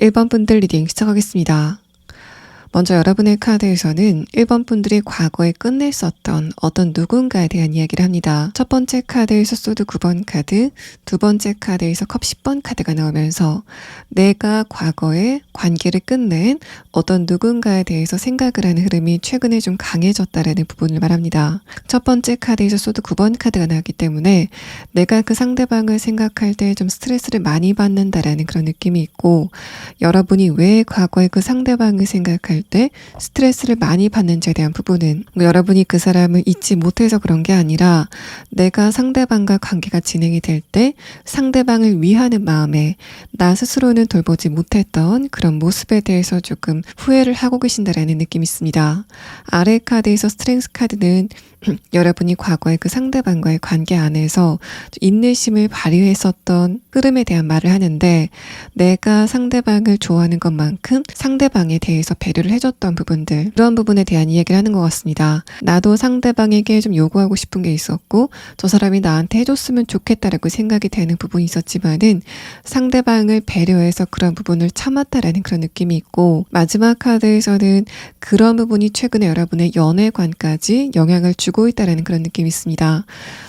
1번 분들 리딩 시작하겠습니다. 먼저 여러분의 카드에서는 1번 분들이 과거에 끝냈었던 어떤 누군가에 대한 이야기를 합니다. 첫 번째 카드에서 소드 9번 카드, 두 번째 카드에서 컵 10번 카드가 나오면서 내가 과거에 관계를 끝낸 어떤 누군가에 대해서 생각을 하는 흐름이 최근에 좀 강해졌다라는 부분을 말합니다. 첫 번째 카드에서 소드 9번 카드가 나왔기 때문에 내가 그 상대방을 생각할 때 좀 스트레스를 많이 받는다라는 그런 느낌이 있고, 여러분이 왜 과거에 그 상대방을 생각할 만났을 때 스트레스를 많이 받는지에 대한 부분은 여러분이 그 사람을 잊지 못해서 그런 게 아니라 내가 상대방과 관계가 진행이 될 때 상대방을 위하는 마음에 나 스스로는 돌보지 못했던 그런 모습에 대해서 조금 후회를 하고 계신다라는 느낌이 있습니다. 아래 카드에서 스트렝스 카드는 여러분이 과거에 그 상대방과의 관계 안에서 인내심을 발휘했었던 흐름에 대한 말을 하는데 내가 상대방을 좋아하는 것만큼 상대방에 대해서 배려를 해줬던 부분들 그런 부분에 대한 이야기를 하는 것 같습니다. 나도 상대방에게 좀 요구하고 싶은 게 있었고 저 사람이 나한테 해줬으면 좋겠다라고 생각이 되는 부분이 있었지만은 상대방을 배려해서 그런 부분을 참았다라는 그런 느낌이 있고 마지막 카드에서는 그런 부분이 최근에 여러분의 연애관까지 영향을 주고 있다는 그런 느낌이 있습니다.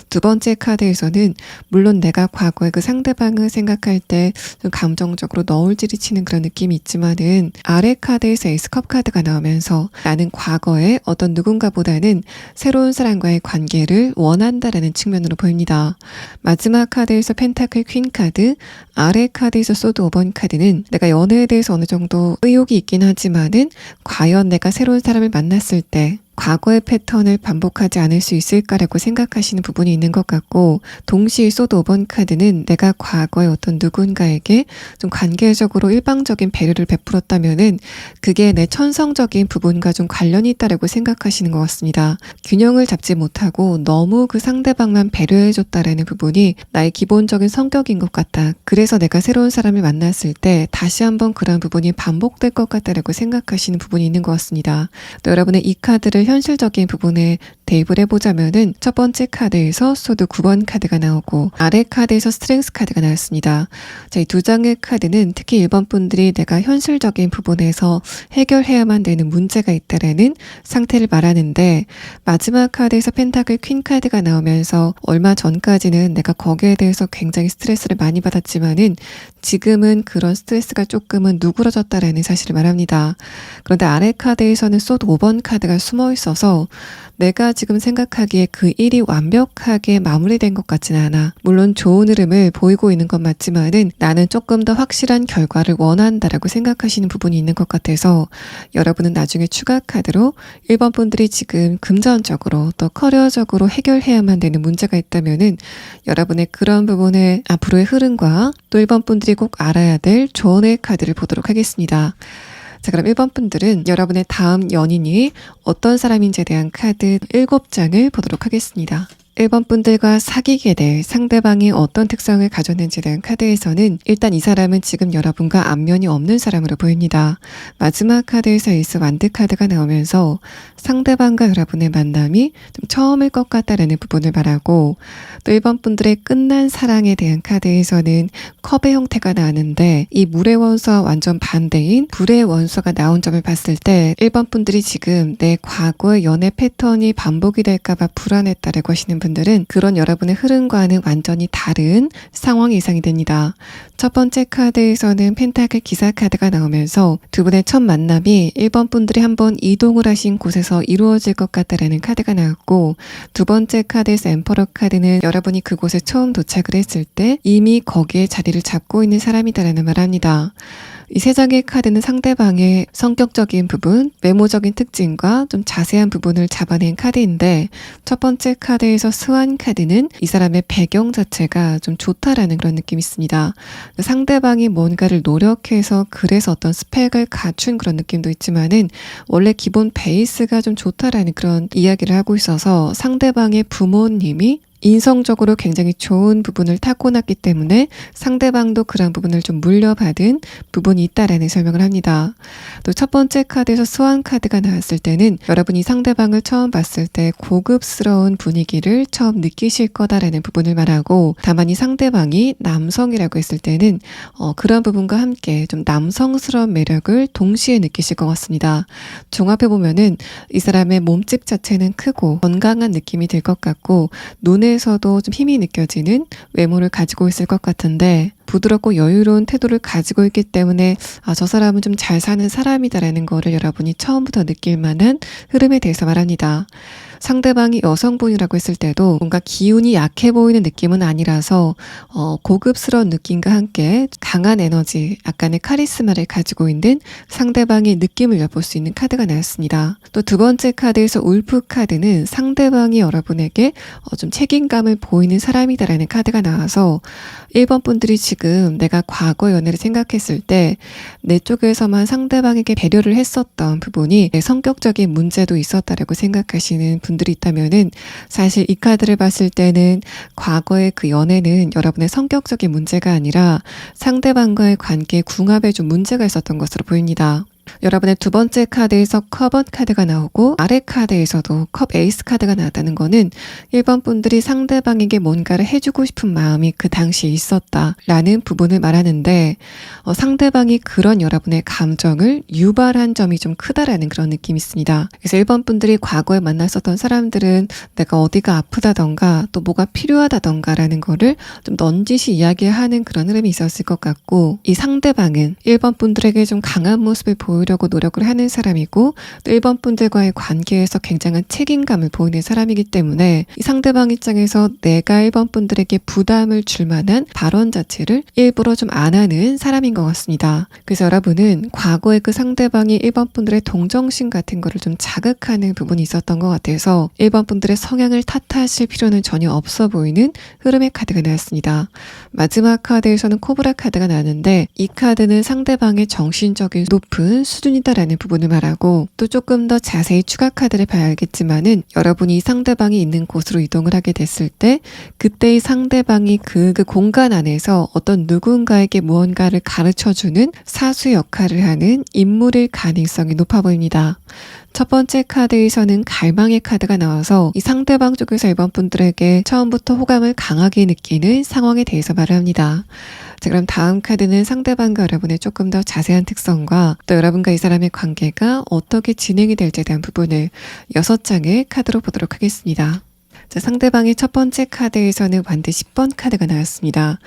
두 번째 카드에서는 물론 내가 과거에 그 상대방을 생각할 때 좀 감정적으로 너울질이치는 그런 느낌이 있지만은 아래 카드에서 에이스컵 카드가 나오면서 나는 과거에 어떤 누군가보다는 새로운 사람과의 관계를 원한다라는 측면으로 보입니다. 마지막 카드에서 펜타클 퀸 카드, 아래 카드에서 소드 5번 카드는 내가 연애에 대해서 어느 정도 의욕이 있긴 하지만은 과연 내가 새로운 사람을 만났을 때 과거의 패턴을 반복하지 않을 수 있을까라고 생각하시는 부분이 있는 것 같고 동시에 소드 5번 카드는 내가 과거에 어떤 누군가에게 좀 관계적으로 일방적인 배려를 베풀었다면은 그게 내 천성적인 부분과 좀 관련이 있다라고 생각하시는 것 같습니다. 균형을 잡지 못하고 너무 그 상대방만 배려해줬다라는 부분이 나의 기본적인 성격인 것 같다. 그래서 내가 새로운 사람을 만났을 때 다시 한번 그런 부분이 반복될 것 같다라고 생각하시는 부분이 있는 것 같습니다. 또 여러분의 이 카드를 현실적인 부분에 대입을 해보자면은 첫 번째 카드에서 소드 9번 카드가 나오고 아래 카드에서 스트렝스 카드가 나왔습니다. 자, 이 두 장의 카드는 특히 1번 분들이 내가 현실적인 부분에서 해결해야만 되는 문제가 있다라는 상태를 말하는데 마지막 카드에서 펜타클 퀸 카드가 나오면서 얼마 전까지는 내가 거기에 대해서 굉장히 스트레스를 많이 받았지만은 지금은 그런 스트레스가 조금은 누그러졌다라는 사실을 말합니다. 그런데 아래 카드에서는 소드 5번 카드가 숨어 있어서 내가 지금 생각하기에 그 일이 완벽하게 마무리된 것 같지는 않아. 물론 좋은 흐름을 보이고 있는 건 맞지만은 나는 조금 더 확실한 결과를 원한다라고 생각하시는 부분이 있는 것 같아서 여러분은 나중에 추가 카드로 1번 분들이 지금 금전적으로 또 커리어적으로 해결해야만 되는 문제가 있다면은 여러분의 그런 부분의 앞으로의 흐름과 또 1번 분들이 꼭 알아야 될 조언의 카드를 보도록 하겠습니다. 자, 그럼 1번 분들은 여러분의 다음 연인이 어떤 사람인지에 대한 카드 7장을 보도록 하겠습니다. 1번 분들과 사귀게 될 상대방이 어떤 특성을 가졌는지에 대한 카드에서는 일단 이 사람은 지금 여러분과 안면이 없는 사람으로 보입니다. 마지막 카드에서 에이스 완드 카드가 나오면서 상대방과 여러분의 만남이 좀 처음일 것 같다라는 부분을 말하고 또 1번 분들의 끝난 사랑에 대한 카드에서는 컵의 형태가 나왔는데 이 물의 원소와 완전 반대인 불의 원소가 나온 점을 봤을 때 1번 분들이 지금 내 과거의 연애 패턴이 반복이 될까봐 불안했다라고 하시는 분들은 그런 여러분의 흐름과는 완전히 다른 상황이 예상이 됩니다. 첫 번째 카드에서는 펜타클 기사 카드가 나오면서 두 분의 첫 만남이 1번 분들이 한번 이동을 하신 곳에서 이루어질 것 같다라는 카드가 나왔고 두 번째 카드에서 엠퍼러 카드는 여러분이 그곳에 처음 도착을 했을 때 이미 거기에 자리를 잡고 있는 사람이다라는 말합니다. 이 세 장의 카드는 상대방의 성격적인 부분, 외모적인 특징과 좀 자세한 부분을 잡아낸 카드인데 첫 번째 카드에서 스완 카드는 이 사람의 배경 자체가 좀 좋다라는 그런 느낌이 있습니다. 상대방이 뭔가를 노력해서 그래서 어떤 스펙을 갖춘 그런 느낌도 있지만은 원래 기본 베이스가 좀 좋다라는 그런 이야기를 하고 있어서 상대방의 부모님이 인성적으로 굉장히 좋은 부분을 타고났기 때문에 상대방도 그런 부분을 좀 물려받은 부분이 있다라는 설명을 합니다. 또 첫 번째 카드에서 스완 카드가 나왔을 때는 여러분이 상대방을 처음 봤을 때 고급스러운 분위기를 처음 느끼실 거다라는 부분을 말하고 다만 이 상대방이 남성이라고 했을 때는 그런 부분과 함께 좀 남성스러운 매력을 동시에 느끼실 것 같습니다. 종합해보면은 이 사람의 몸집 자체는 크고 건강한 느낌이 들 것 같고 눈에 에서도 좀 힘이 느껴지는 외모를 가지고 있을 것 같은데 부드럽고 여유로운 태도를 가지고 있기 때문에 저 사람은 좀 잘 사는 사람이다라는 거를 여러분이 처음부터 느낄 만한 흐름에 대해서 말합니다. 상대방이 여성분이라고 했을 때도 뭔가 기운이 약해 보이는 느낌은 아니라서 고급스러운 느낌과 함께 강한 에너지, 약간의 카리스마를 가지고 있는 상대방의 느낌을 엿볼 수 있는 카드가 나왔습니다. 또 두 번째 카드에서 울프 카드는 상대방이 여러분에게 좀 책임감을 보이는 사람이다라는 카드가 나와서 1번 분들이 지금 내가 과거 연애를 생각했을 때 내 쪽에서만 상대방에게 배려를 했었던 부분이 내 성격적인 문제도 있었다라고 생각하시는 분들이 있다면은 사실 이 카드를 봤을 때는 과거의 그 연애는 여러분의 성격적인 문제가 아니라 상대방과의 관계에 궁합에 좀 문제가 있었던 것으로 보입니다. 여러분의 두 번째 카드에서 컵원 카드가 나오고 아래 카드에서도 컵 에이스 카드가 나왔다는 거는 1번 분들이 상대방에게 뭔가를 해주고 싶은 마음이 그 당시에 있었다라는 부분을 말하는데 상대방이 그런 여러분의 감정을 유발한 점이 좀 크다라는 그런 느낌이 있습니다. 그래서 1번 분들이 과거에 만났었던 사람들은 내가 어디가 아프다던가 또 뭐가 필요하다던가 라는 거를 좀 넌지시 이야기하는 그런 흐름이 있었을 것 같고 이 상대방은 1번 분들에게 좀 강한 모습을 보이려고 노력을 하는 사람이고 또 1번 분들과의 관계에서 굉장한 책임감을 보이는 사람이기 때문에 이 상대방 입장에서 내가 1번 분들에게 부담을 줄 만한 발언 자체를 일부러 좀 안 하는 사람인 것 같습니다. 그래서 여러분은 과거에 그 상대방이 1번 분들의 동정심 같은 거를 좀 자극하는 부분이 있었던 것 같아서 1번 분들의 성향을 탓하실 필요는 전혀 없어 보이는 흐름의 카드가 나왔습니다. 마지막 카드에서는 코브라 카드가 나왔는데 이 카드는 상대방의 정신적인 높은 수준이다라는 부분을 말하고 또 조금 더 자세히 추가 카드를 봐야 알겠지만은 여러분이 이 상대방이 있는 곳으로 이동을 하게 됐을 때 그때 이 상대방이 그 공간 안에서 어떤 누군가에게 무언가를 가르쳐주는 사수 역할을 하는 인물일 가능성이 높아 보입니다. 첫 번째 카드에서는 갈망의 카드가 나와서 이 상대방 쪽에서 1번 분들에게 처음부터 호감을 강하게 느끼는 상황에 대해서 말을 합니다. 자, 그럼 다음 카드는 상대방과 여러분의 조금 더 자세한 특성과 또 여러분과 이 사람의 관계가 어떻게 진행이 될지에 대한 부분을 6장의 카드로 보도록 하겠습니다. 자, 상대방의 첫 번째 카드에서는 완드 10번 카드가 나왔습니다.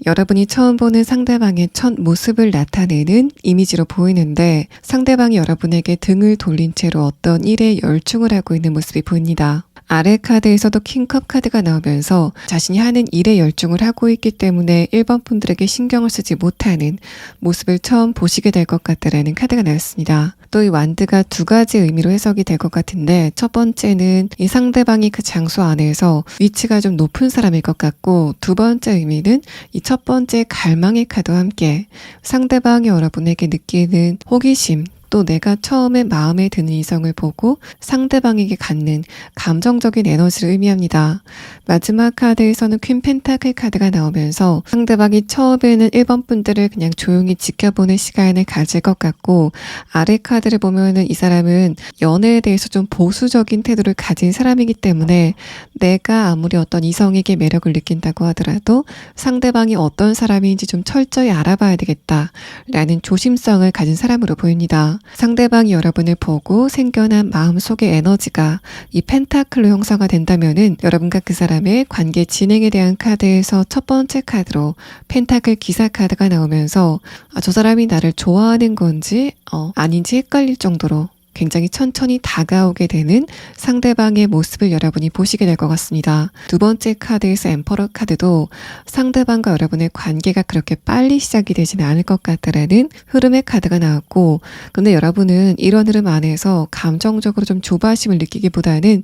여러분이 처음 보는 상대방의 첫 모습을 나타내는 이미지로 보이는데 상대방이 여러분에게 등을 돌린 채로 어떤 일에 열중을 하고 있는 모습이 보입니다. 아래 카드에서도 킹컵 카드가 나오면서 자신이 하는 일에 열중을 하고 있기 때문에 1번 분들에게 신경을 쓰지 못하는 모습을 처음 보시게 될 것 같다라는 카드가 나왔습니다. 또 이 완드가 두 가지 의미로 해석이 될 것 같은데 첫 번째는 이 상대방이 그 장소 안에서 위치가 좀 높은 사람일 것 같고 두 번째 의미는 이 첫 번째 갈망의 카드와 함께 상대방이 여러분에게 느끼는 호기심 또 내가 처음에 마음에 드는 이성을 보고 상대방에게 갖는 감정적인 에너지를 의미합니다. 마지막 카드에서는 퀸 펜타클 카드가 나오면서 상대방이 처음에는 1번 분들을 그냥 조용히 지켜보는 시간을 가질 것 같고 아래 카드를 보면은 이 사람은 연애에 대해서 좀 보수적인 태도를 가진 사람이기 때문에 내가 아무리 어떤 이성에게 매력을 느낀다고 하더라도 상대방이 어떤 사람인지 좀 철저히 알아봐야 되겠다라는 조심성을 가진 사람으로 보입니다. 상대방이 여러분을 보고 생겨난 마음속의 에너지가 이 펜타클로 형성화 된다면은 여러분과 그 사람의 관계 진행에 대한 카드에서 첫 번째 카드로 펜타클 기사 카드가 나오면서 저 사람이 나를 좋아하는 건지 아닌지 헷갈릴 정도로 굉장히 천천히 다가오게 되는 상대방의 모습을 여러분이 보시게 될 것 같습니다. 두 번째 카드에서 엠퍼러 카드도 상대방과 여러분의 관계가 그렇게 빨리 시작이 되지는 않을 것 같다라는 흐름의 카드가 나왔고 근데 여러분은 이런 흐름 안에서 감정적으로 좀 조바심을 느끼기보다는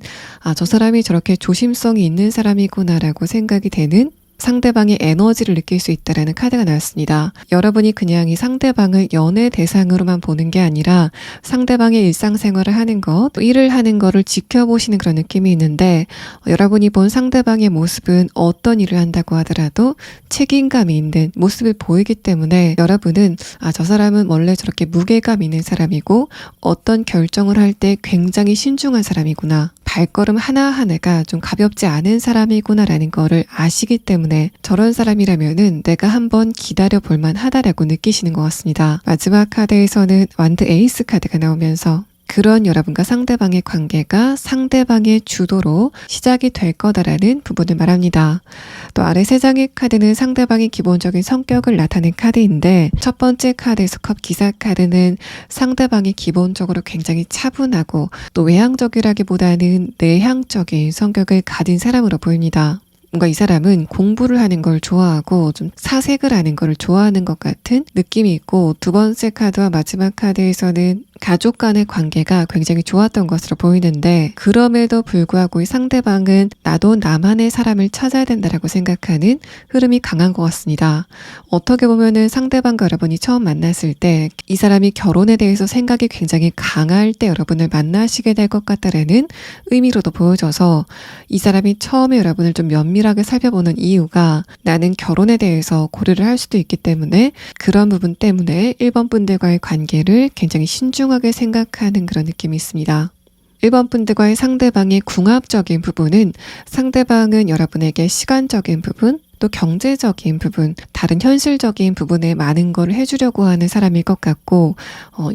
저 사람이 저렇게 조심성이 있는 사람이구나라고 생각이 되는 상대방의 에너지를 느낄 수 있다라는 카드가 나왔습니다. 여러분이 그냥 이 상대방을 연애 대상으로만 보는 게 아니라 상대방의 일상생활을 하는 것, 또 일을 하는 거를 지켜보시는 그런 느낌이 있는데 여러분이 본 상대방의 모습은 어떤 일을 한다고 하더라도 책임감이 있는 모습을 보이기 때문에 여러분은 저 사람은 원래 저렇게 무게감 있는 사람이고 어떤 결정을 할 때 굉장히 신중한 사람이구나. 발걸음 하나하나가 좀 가볍지 않은 사람이구나라는 거를 아시기 때문에 저런 사람이라면은 내가 한번 기다려 볼만 하다라고 느끼시는 것 같습니다. 마지막 카드에서는 완드 에이스 카드가 나오면서 그런 여러분과 상대방의 관계가 상대방의 주도로 시작이 될 거다라는 부분을 말합니다. 또 아래 3장의 카드는 상대방의 기본적인 성격을 나타낸 카드인데 첫 번째 카드에서 컵 기사 카드는 상대방이 기본적으로 굉장히 차분하고 또 외향적이라기보다는 내향적인 성격을 가진 사람으로 보입니다. 뭔가 이 사람은 공부를 하는 걸 좋아하고 좀 사색을 하는 걸 좋아하는 것 같은 느낌이 있고, 두 번째 카드와 마지막 카드에서는 가족 간의 관계가 굉장히 좋았던 것으로 보이는데, 그럼에도 불구하고 이 상대방은 나도 나만의 사람을 찾아야 된다라고 생각하는 흐름이 강한 것 같습니다. 어떻게 보면은 상대방과 여러분이 처음 만났을 때 이 사람이 결혼에 대해서 생각이 굉장히 강할 때 여러분을 만나시게 될 것 같다라는 의미로도 보여져서, 이 사람이 처음에 여러분을 좀 면밀하게 살펴보는 이유가 나는 결혼에 대해서 고려를 할 수도 있기 때문에, 그런 부분 때문에 1번 분들과의 관계를 굉장히 신중하게 생각하는 그런 느낌이 있습니다. 1번 분들과의 상대방의 궁합적인 부분은, 상대방은 여러분에게 시간적인 부분, 또 경제적인 부분, 다른 현실적인 부분에 많은 걸 해주려고 하는 사람일 것 같고,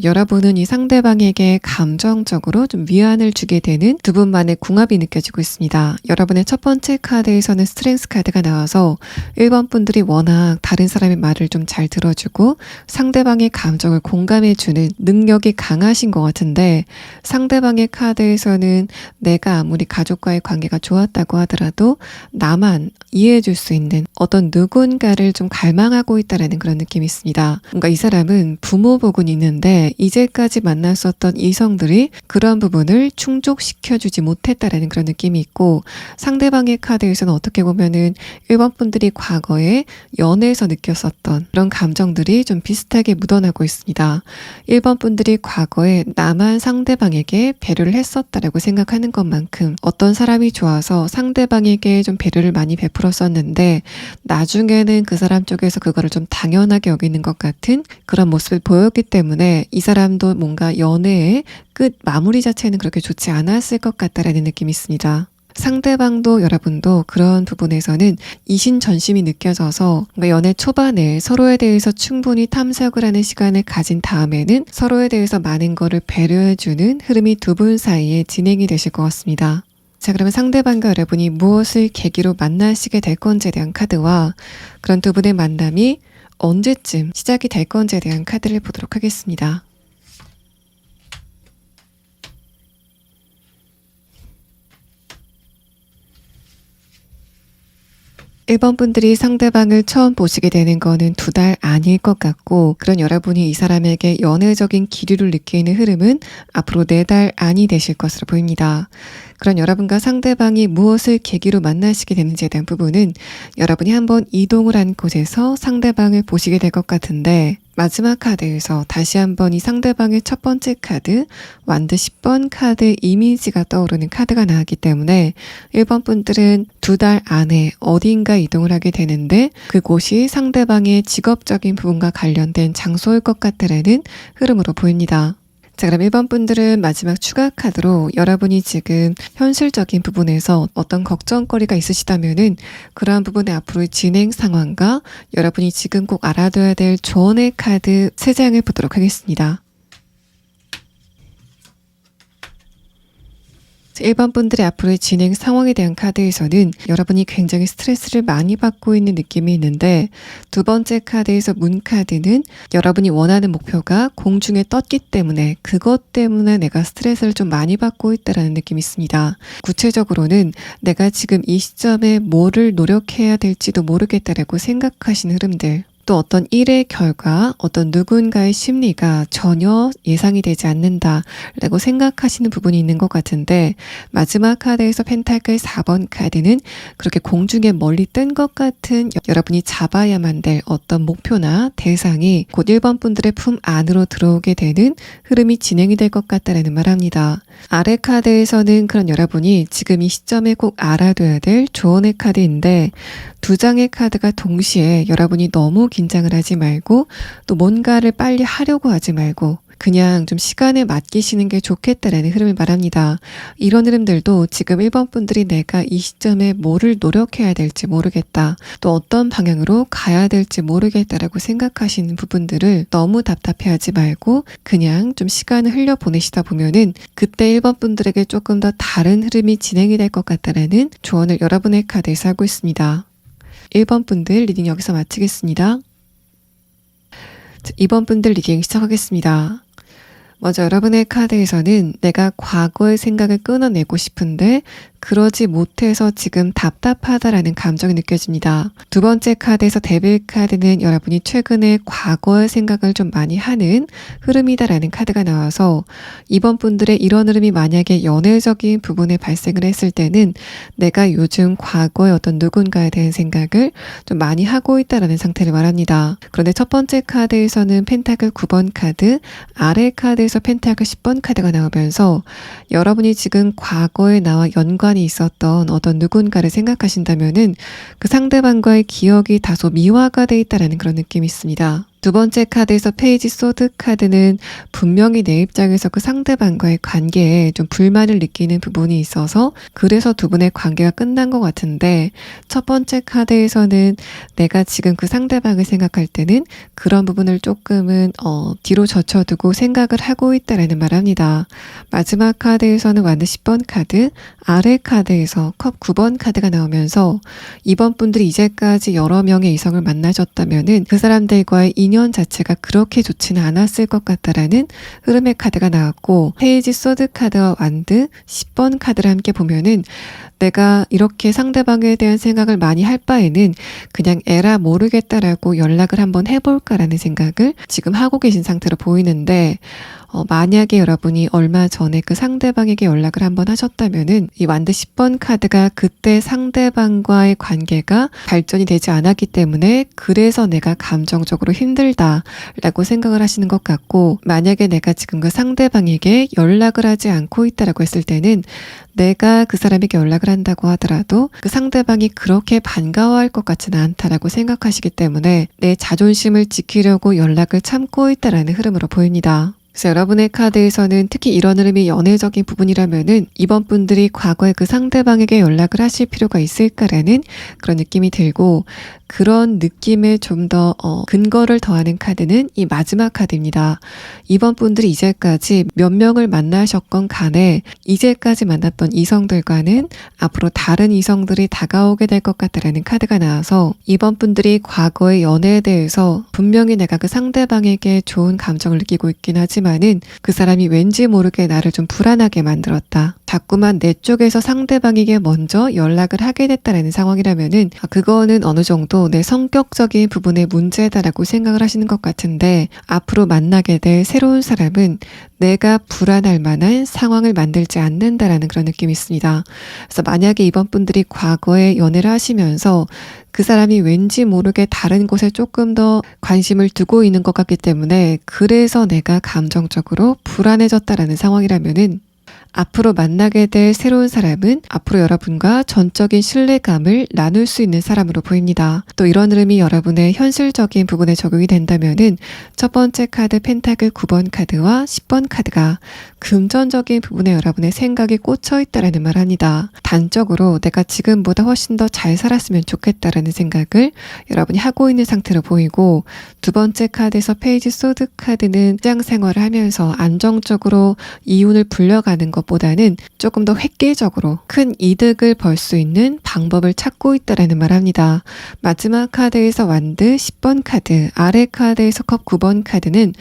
여러분은 이 상대방에게 감정적으로 좀 위안을 주게 되는 두 분만의 궁합이 느껴지고 있습니다. 여러분의 첫 번째 카드에서는 스트렝스 카드가 나와서 1번 분들이 워낙 다른 사람의 말을 좀 잘 들어주고 상대방의 감정을 공감해주는 능력이 강하신 것 같은데, 상대방의 카드에서는 내가 아무리 가족과의 관계가 좋았다고 하더라도 나만 이해해줄 수 있는 어떤 누군가를 좀 갈망하고 있다라는 그런 느낌이 있습니다. 뭔가 이 사람은 부모 복은 있는데 이제까지 만났었던 이성들이 그런 부분을 충족시켜주지 못했다라는 그런 느낌이 있고, 상대방의 카드에서는 어떻게 보면은 1번 분들이 과거에 연애에서 느꼈었던 그런 감정들이 좀 비슷하게 묻어나고 있습니다. 1번 분들이 과거에 나만 상대방에게 배려를 했었다라고 생각하는 것만큼 어떤 사람이 좋아서 상대방에게 좀 배려를 많이 베풀었었는데, 나중에는 그 사람 쪽에서 그거를 좀 당연하게 여기는 것 같은 그런 모습을 보였기 때문에 이 사람도 뭔가 연애의 끝 마무리 자체는 그렇게 좋지 않았을 것 같다라는 느낌이 있습니다. 상대방도 여러분도 그런 부분에서는 이신전심이 느껴져서 연애 초반에 서로에 대해서 충분히 탐색을 하는 시간을 가진 다음에는 서로에 대해서 많은 거를 배려해주는 흐름이 두 분 사이에 진행이 되실 것 같습니다. 자, 그러면 상대방과 여러분이 무엇을 계기로 만나시게 될 건지에 대한 카드와 그런 두 분의 만남이 언제쯤 시작이 될 건지에 대한 카드를 보도록 하겠습니다. 1번 분들이 상대방을 처음 보시게 되는 거는 2달 아닐 것 같고, 그런 여러분이 이 사람에게 연애적인 기류를 느끼는 흐름은 앞으로 4달 안이 되실 것으로 보입니다. 그런 여러분과 상대방이 무엇을 계기로 만나시게 되는지에 대한 부분은 여러분이 한번 이동을 한 곳에서 상대방을 보시게 될 것 같은데, 마지막 카드에서 다시 한번 이 상대방의 첫 번째 카드, 완드 10번 카드 이미지가 떠오르는 카드가 나왔기 때문에 1번 분들은 2달 안에 어딘가 이동을 하게 되는데, 그곳이 상대방의 직업적인 부분과 관련된 장소일 것 같다라는 흐름으로 보입니다. 자, 그럼 1번 분들은 마지막 추가 카드로 여러분이 지금 현실적인 부분에서 어떤 걱정거리가 있으시다면은 그러한 부분의 앞으로의 진행 상황과 여러분이 지금 꼭 알아둬야 될 조언의 카드 3장을 보도록 하겠습니다. 1번 분들의 앞으로의 진행 상황에 대한 카드에서는 여러분이 굉장히 스트레스를 많이 받고 있는 느낌이 있는데, 두 번째 카드에서 문 카드는 여러분이 원하는 목표가 공중에 떴기 때문에 그것 때문에 내가 스트레스를 좀 많이 받고 있다는 느낌이 있습니다. 구체적으로는 내가 지금 이 시점에 뭐를 노력해야 될지도 모르겠다라고 생각하시는 흐름들, 또 어떤 일의 결과, 어떤 누군가의 심리가 전혀 예상이 되지 않는다라고 생각하시는 부분이 있는 것 같은데, 마지막 카드에서 펜타클 4번 카드는 그렇게 공중에 멀리 뜬 것 같은 여러분이 잡아야만 될 어떤 목표나 대상이 곧 1번 분들의 품 안으로 들어오게 되는 흐름이 진행이 될 것 같다라는 말합니다. 아래 카드에서는 그런 여러분이 지금 이 시점에 꼭 알아둬야 될 조언의 카드인데, 2장의 카드가 동시에 여러분이 너무 긴장을 하지 말고 또 뭔가를 빨리 하려고 하지 말고 그냥 좀 시간에 맡기시는 게 좋겠다라는 흐름을 말합니다. 이런 흐름들도 지금 1번 분들이 내가 이 시점에 뭐를 노력해야 될지 모르겠다. 또 어떤 방향으로 가야 될지 모르겠다라고 생각하시는 부분들을 너무 답답해하지 말고 그냥 좀 시간을 흘려보내시다 보면은 그때 1번 분들에게 조금 더 다른 흐름이 진행이 될 것 같다라는 조언을 여러분의 카드에서 하고 있습니다. 1번 분들 리딩 여기서 마치겠습니다. 2번 분들 리딩 시작하겠습니다. 먼저 여러분의 카드에서는 내가 과거의 생각을 끊어내고 싶은데 그러지 못해서 지금 답답하다라는 감정이 느껴집니다. 두 번째 카드에서 데빌 카드는 여러분이 최근에 과거의 생각을 좀 많이 하는 흐름이다라는 카드가 나와서 이번 분들의 이런 흐름이 만약에 연애적인 부분에 발생을 했을 때는 내가 요즘 과거의 어떤 누군가에 대한 생각을 좀 많이 하고 있다라는 상태를 말합니다. 그런데 첫 번째 카드에서는 펜타클 9번 카드, 아래 카드에서 펜타클 10번 카드가 나오면서 여러분이 지금 과거에 나와 연관이 있었던 어떤 누군가를 생각하신다면은 그 상대방과의 기억이 다소 미화가 돼 있다라는 그런 느낌이 있습니다. 두 번째 카드에서 페이지 소드 카드는 분명히 내 입장에서 그 상대방과의 관계에 좀 불만을 느끼는 부분이 있어서 그래서 두 분의 관계가 끝난 것 같은데 첫 번째 카드에서는 내가 지금 그 상대방을 생각할 때는 그런 부분을 조금은 뒤로 젖혀두고 생각을 하고 있다라는 말합니다. 마지막 카드에서는 완드 10번 카드, 아래 카드에서 컵 9번 카드가 나오면서 이번 분들이 이제까지 여러 명의 이성을 만나셨다면은 그 사람들과의 인연 자체가 그렇게 좋지는 않았을 것 같다라는 흐름의 카드가 나왔고 페이지 소드 카드와 완드 10번 카드를 함께 보면은 내가 이렇게 상대방에 대한 생각을 많이 할 바에는 그냥 에라 모르겠다라고 연락을 한번 해볼까라는 생각을 지금 하고 계신 상태로 보이는데 만약에 여러분이 얼마 전에 그 상대방에게 연락을 한번 하셨다면은 이 완드 10번 카드가 그때 상대방과의 관계가 발전이 되지 않았기 때문에 그래서 내가 감정적으로 힘들다라고 생각을 하시는 것 같고 만약에 내가 지금 그 상대방에게 연락을 하지 않고 있다라고 했을 때는 내가 그 사람에게 연락을 한다고 하더라도 그 상대방이 그렇게 반가워할 것 같지는 않다라고 생각하시기 때문에 내 자존심을 지키려고 연락을 참고 있다라는 흐름으로 보입니다. 그래서 여러분의 카드에서는 특히 이런 흐름이 연애적인 부분이라면은 이번 분들이 과거에 그 상대방에게 연락을 하실 필요가 있을까라는 그런 느낌이 들고 그런 느낌에 좀 더 근거를 더하는 카드는 이 마지막 카드입니다. 이번 분들이 이제까지 몇 명을 만나셨건 간에 이제까지 만났던 이성들과는 앞으로 다른 이성들이 다가오게 될 것 같다라는 카드가 나와서 이번 분들이 과거의 연애에 대해서 분명히 내가 그 상대방에게 좋은 감정을 느끼고 있긴 하지만은 그 사람이 왠지 모르게 나를 좀 불안하게 만들었다. 자꾸만 내 쪽에서 상대방에게 먼저 연락을 하게 됐다라는 상황이라면은 그거는 어느 정도 내 성격적인 부분의 문제다라고 생각을 하시는 것 같은데 앞으로 만나게 될 새로운 사람은 내가 불안할 만한 상황을 만들지 않는다라는 그런 느낌이 있습니다. 그래서 만약에 이번 분들이 과거에 연애를 하시면서 그 사람이 왠지 모르게 다른 곳에 조금 더 관심을 두고 있는 것 같기 때문에 그래서 내가 감정적으로 불안해졌다라는 상황이라면은 앞으로 만나게 될 새로운 사람은 앞으로 여러분과 전적인 신뢰감을 나눌 수 있는 사람으로 보입니다. 또 이런 흐름이 여러분의 현실적인 부분에 적용이 된다면은 첫 번째 카드 펜타클 9번 카드와 10번 카드가 금전적인 부분에 여러분의 생각이 꽂혀 있다라는 말 합니다. 단적으로 내가 지금보다 훨씬 더 잘 살았으면 좋겠다라는 생각을 여러분이 하고 있는 상태로 보이고 두 번째 카드에서 페이지 소드 카드는 직장 생활을 하면서 안정적으로 이윤을 불려가는 것보다는 조금 더 획기적으로 큰 이득을 벌 수 있는 방법을 찾고 있다라는 말 합니다. 마지막 카드에서 완드 10번 카드, 아래 카드에서 컵 9번 카드는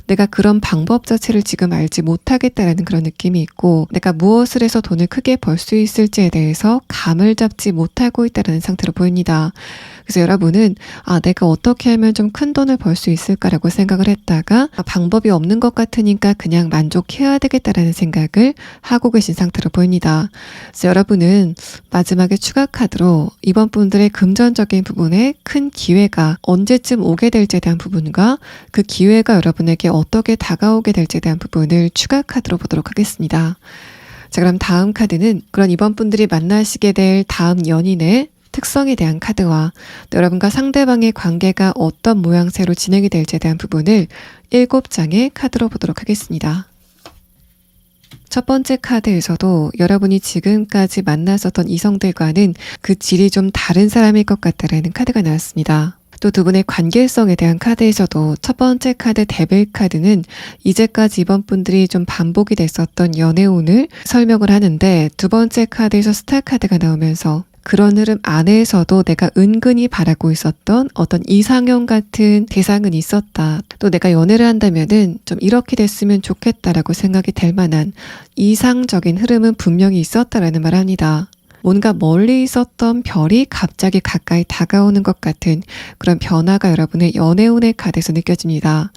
내가 그런 방법 자체를 지금 알지 못하겠다라는 그런 느낌이 있고 내가 무엇을 해서 돈을 크게 벌 수 있을지에 대해서 감을 잡지 못하고 있다는 상태로 보입니다. 그래서 여러분은 내가 어떻게 하면 좀 큰 돈을 벌 수 있을까라고 생각을 했다가 방법이 없는 것 같으니까 그냥 만족해야 되겠다라는 생각을 하고 계신 상태로 보입니다. 그래서 여러분은 마지막에 추가 카드로 이번 분들의 금전적인 부분에 큰 기회가 언제쯤 오게 될지에 대한 부분과 그 기회가 여러분에게 어떻게 다가오게 될지에 대한 부분을 추가 카드로 보도록 하겠습니다. 자, 그럼 다음 카드는 그런 이번 분들이 만나시게 될 다음 연인의 특성에 대한 카드와 또 여러분과 상대방의 관계가 어떤 모양새로 진행이 될지에 대한 부분을 7장의 카드로 보도록 하겠습니다. 첫 번째 카드에서도 여러분이 지금까지 만났었던 이성들과는 그 질이 좀 다른 사람일 것 같다라는 카드가 나왔습니다. 또 두 분의 관계성에 대한 카드에서도 첫 번째 카드 데빌 카드는 이제까지 이번 분들이 좀 반복이 됐었던 연애운을 설명을 하는데, 두 번째 카드에서 스타 카드가 나오면서 그런 흐름 안에서도 내가 은근히 바라고 있었던 어떤 이상형 같은 대상은 있었다. 또 내가 연애를 한다면은 좀 이렇게 됐으면 좋겠다라고 생각이 될 만한 이상적인 흐름은 분명히 있었다라는 말을 합니다. 뭔가 멀리 있었던 별이 갑자기 가까이 다가오는 것 같은 그런 변화가 여러분의 연애운의 카드에서 느껴집니다.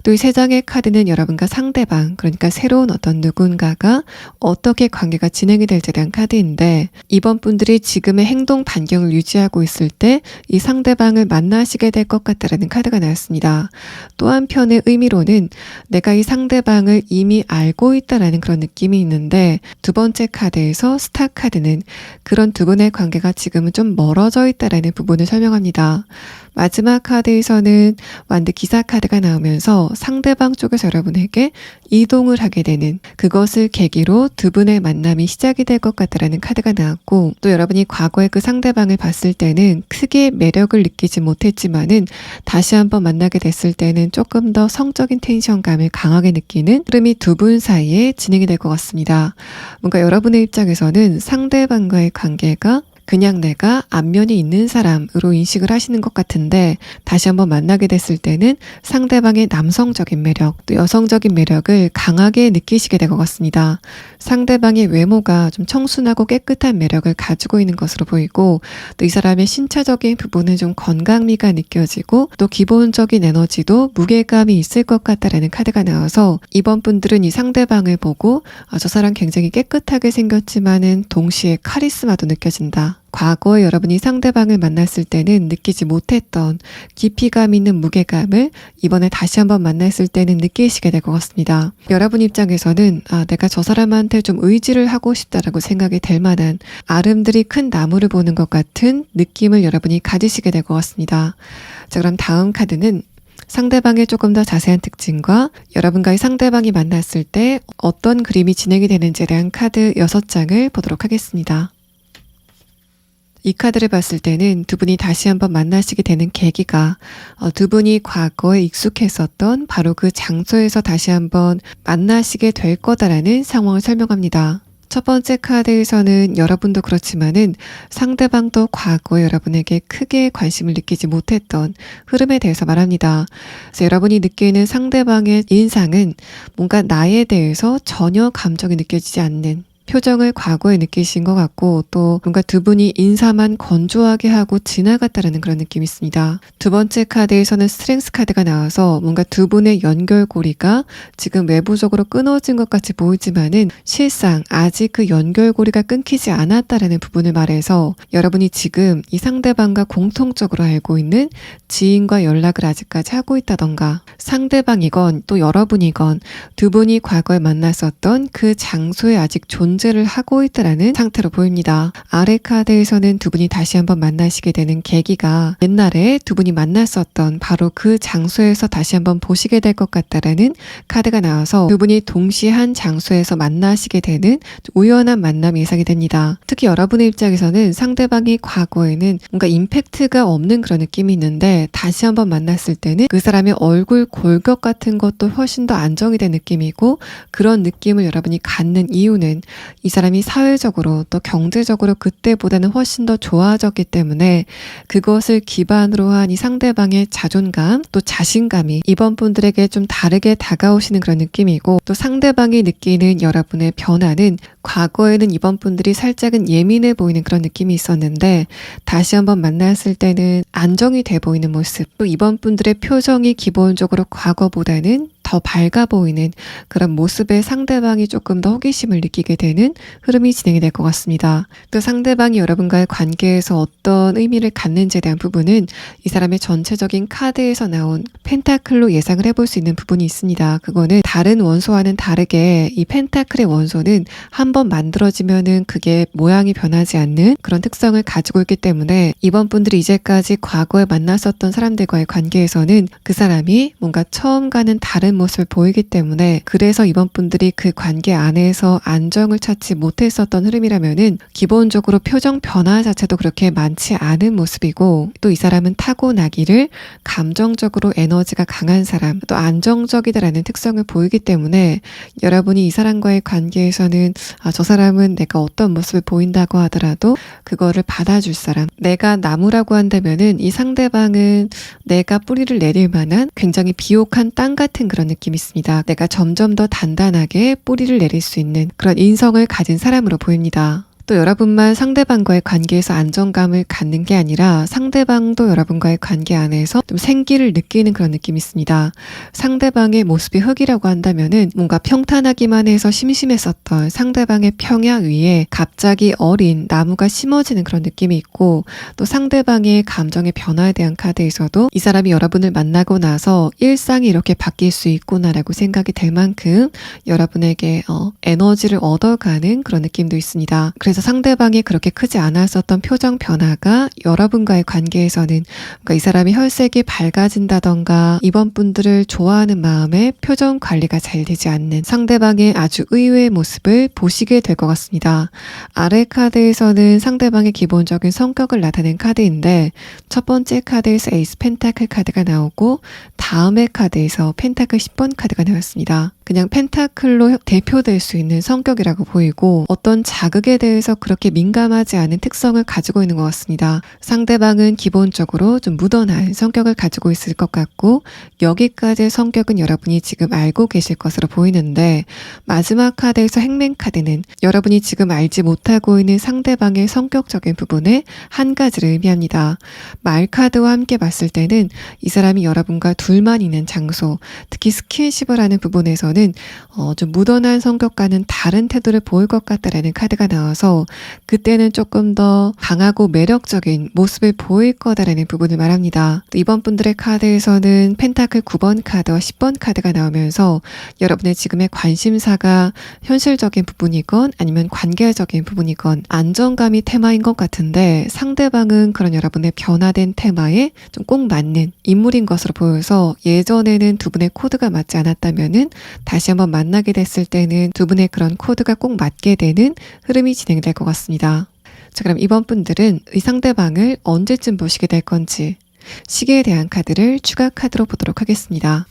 또 이 세 장의 카드는 여러분과 상대방, 그러니까 새로운 어떤 누군가가 어떻게 관계가 진행이 될지에 대한 카드인데, 이번 분들이 지금의 행동 반경을 유지하고 있을 때 이 상대방을 만나시게 될 것 같다라는 카드가 나왔습니다. 또 한편의 의미로는 내가 이 상대방을 이미 알고 있다라는 그런 느낌이 있는데, 두 번째 카드에서 스타 카드는 그런 두 분의 관계가 지금은 좀 멀어져 있다라는 부분을 설명합니다. 마지막 카드에서는 완드 기사 카드가 나오면서 상대방 쪽에서 여러분에게 이동을 하게 되는, 그것을 계기로 두 분의 만남이 시작이 될 것 같다라는 카드가 나왔고, 또 여러분이 과거에 그 상대방을 봤을 때는 크게 매력을 느끼지 못했지만은 다시 한번 만나게 됐을 때는 조금 더 성적인 텐션감을 강하게 느끼는 흐름이 두 분 사이에 진행이 될 것 같습니다. 뭔가 여러분의 입장에서는 상대방과의 관계가 그냥 내가 안면이 있는 사람으로 인식을 하시는 것 같은데, 다시 한번 만나게 됐을 때는 상대방의 남성적인 매력, 또 여성적인 매력을 강하게 느끼시게 될 것 같습니다. 상대방의 외모가 좀 청순하고 깨끗한 매력을 가지고 있는 것으로 보이고, 또 이 사람의 신체적인 부분은 좀 건강미가 느껴지고, 또 기본적인 에너지도 무게감이 있을 것 같다라는 카드가 나와서 이번 분들은 이 상대방을 보고 저 사람 굉장히 깨끗하게 생겼지만은 동시에 카리스마도 느껴진다. 과거에 여러분이 상대방을 만났을 때는 느끼지 못했던 깊이감 있는 무게감을 이번에 다시 한번 만났을 때는 느끼시게 될 것 같습니다. 여러분 입장에서는 내가 저 사람한테 좀 의지를 하고 싶다라고 생각이 될 만한 아름드리 큰 나무를 보는 것 같은 느낌을 여러분이 가지시게 될 것 같습니다. 자, 그럼 다음 카드는 상대방의 조금 더 자세한 특징과 여러분과 이 상대방이 만났을 때 어떤 그림이 진행이 되는지에 대한 카드 6장을 보도록 하겠습니다. 이 카드를 봤을 때는 두 분이 다시 한번 만나시게 되는 계기가 두 분이 과거에 익숙했었던 바로 그 장소에서 다시 한번 만나시게 될 거다라는 상황을 설명합니다. 첫 번째 카드에서는 여러분도 그렇지만은 상대방도 과거에 여러분에게 크게 관심을 느끼지 못했던 흐름에 대해서 말합니다. 그래서 여러분이 느끼는 상대방의 인상은 뭔가 나에 대해서 전혀 감정이 느껴지지 않는 표정을 과거에 느끼신 것 같고, 또 뭔가 두 분이 인사만 건조하게 하고 지나갔다라는 그런 느낌이 있습니다. 두 번째 카드에서는 스트렝스 카드가 나와서 뭔가 두 분의 연결고리가 지금 외부적으로 끊어진 것 같이 보이지만은 실상 아직 그 연결고리가 끊기지 않았다라는 부분을 말해서 여러분이 지금 이 상대방과 공통적으로 알고 있는 지인과 연락을 아직까지 하고 있다던가, 상대방이건 또 여러분이건 두 분이 과거에 만났었던 그 장소에 아직 존재를 하고 있다라는 상태로 보입니다. 아래 카드에서는 두 분이 다시 한번 만나시게 되는 계기가 옛날에 두 분이 만났었던 바로 그 장소에서 다시 한번 보시게 될 것 같다라는 카드가 나와서 두 분이 동시에 한 장소에서 만나시게 되는 우연한 만남이 예상이 됩니다. 특히 여러분의 입장에서는 상대방이 과거에는 뭔가 임팩트가 없는 그런 느낌이 있는데, 다시 한번 만났을 때는 그 사람의 얼굴 골격 같은 것도 훨씬 더 안정이 된 느낌이고, 그런 느낌을 여러분이 갖는 이유는 이 사람이 사회적으로 또 경제적으로 그때보다는 훨씬 더 좋아졌기 때문에 그것을 기반으로 한 이 상대방의 자존감 또 자신감이 이번 분들에게 좀 다르게 다가오시는 그런 느낌이고, 또 상대방이 느끼는 여러분의 변화는 과거에는 이번 분들이 살짝은 예민해 보이는 그런 느낌이 있었는데 다시 한번 만났을 때는 안정이 돼 보이는 모습, 또 이번 분들의 표정이 기본적으로 과거보다는 더 밝아 보이는 그런 모습에 상대방이 조금 더 호기심을 느끼게 되는 흐름이 진행이 될 것 같습니다. 또 상대방이 여러분과의 관계에서 어떤 의미를 갖는지에 대한 부분은 이 사람의 전체적인 카드에서 나온 펜타클로 예상을 해볼 수 있는 부분이 있습니다. 그거는 다른 원소와는 다르게 이 펜타클의 원소는 한번 만들어지면은 그게 모양이 변하지 않는 그런 특성을 가지고 있기 때문에 이번 분들이 이제까지 과거에 만났었던 사람들과의 관계에서는 그 사람이 뭔가 처음과는 다른 모습을 보이기 때문에, 그래서 이번 분들이 그 관계 안에서 안정을 찾지 못했었던 흐름이라면은 기본적으로 표정 변화 자체도 그렇게 많지 않은 모습이고, 또 이 사람은 타고나기를 감정적으로 에너지가 강한 사람, 또 안정적이다라는 특성을 보이기 때문에 여러분이 이 사람과의 관계에서는 저 사람은 내가 어떤 모습을 보인다고 하더라도 그거를 받아줄 사람, 내가 나무라고 한다면은 이 상대방은 내가 뿌리를 내릴 만한 굉장히 비옥한 땅 같은 그런 느낌이 있습니다. 내가 점점 더 단단하게 뿌리를 내릴 수 있는 그런 인성을 가진 사람으로 보입니다. 또 여러분만 상대방과의 관계에서 안정감을 갖는 게 아니라 상대방도 여러분과의 관계 안에서 좀 생기를 느끼는 그런 느낌이 있습니다. 상대방의 모습이 흙이라고 한다면은 뭔가 평탄하기만 해서 심심했었던 상대방의 평야 위에 갑자기 어린 나무가 심어지는 그런 느낌이 있고, 또 상대방의 감정의 변화에 대한 카드에서도 이 사람이 여러분을 만나고 나서 일상이 이렇게 바뀔 수 있구나라고 생각이 될 만큼 여러분에게 에너지를 얻어가는 그런 느낌도 있습니다. 그래서 상대방이 그렇게 크지 않았었던 표정 변화가 여러분과의 관계에서는 그러니까 이 사람이 혈색이 밝아진다던가 이번 분들을 좋아하는 마음에 표정 관리가 잘 되지 않는 상대방의 아주 의외의 모습을 보시게 될 것 같습니다. 아래 카드에서는 상대방의 기본적인 성격을 나타낸 카드인데, 첫 번째 카드에서 에이스 펜타클 카드가 나오고 다음의 카드에서 펜타클 10번 카드가 나왔습니다. 그냥 펜타클로 대표될 수 있는 성격이라고 보이고, 어떤 자극에 대해서 그렇게 민감하지 않은 특성을 가지고 있는 것 같습니다. 상대방은 기본적으로 좀 무던한 성격을 가지고 있을 것 같고, 여기까지의 성격은 여러분이 지금 알고 계실 것으로 보이는데, 마지막 카드에서 행맨 카드는 여러분이 지금 알지 못하고 있는 상대방의 성격적인 부분에 한 가지를 의미합니다. 말 카드와 함께 봤을 때는 이 사람이 여러분과 둘만 있는 장소, 특히 스킨십을 하는 부분에서는 좀 무던한 성격과는 다른 태도를 보일 것 같다라는 카드가 나와서 그때는 조금 더 강하고 매력적인 모습을 보일 거다라는 부분을 말합니다. 이번 분들의 카드에서는 펜타클 9번 카드와 10번 카드가 나오면서 여러분의 지금의 관심사가 현실적인 부분이건 아니면 관계적인 부분이건 안정감이 테마인 것 같은데, 상대방은 그런 여러분의 변화된 테마에 좀 꼭 맞는 인물인 것으로 보여서 예전에는 두 분의 코드가 맞지 않았다면은 다시 한번 만나게 됐을 때는 두 분의 그런 코드가 꼭 맞게 되는 흐름이 진행될 것 같습니다. 자, 그럼 이번 분들은 이 상대방을 언제쯤 보시게 될 건지 시계에 대한 카드를 추가 카드로 보도록 하겠습니다.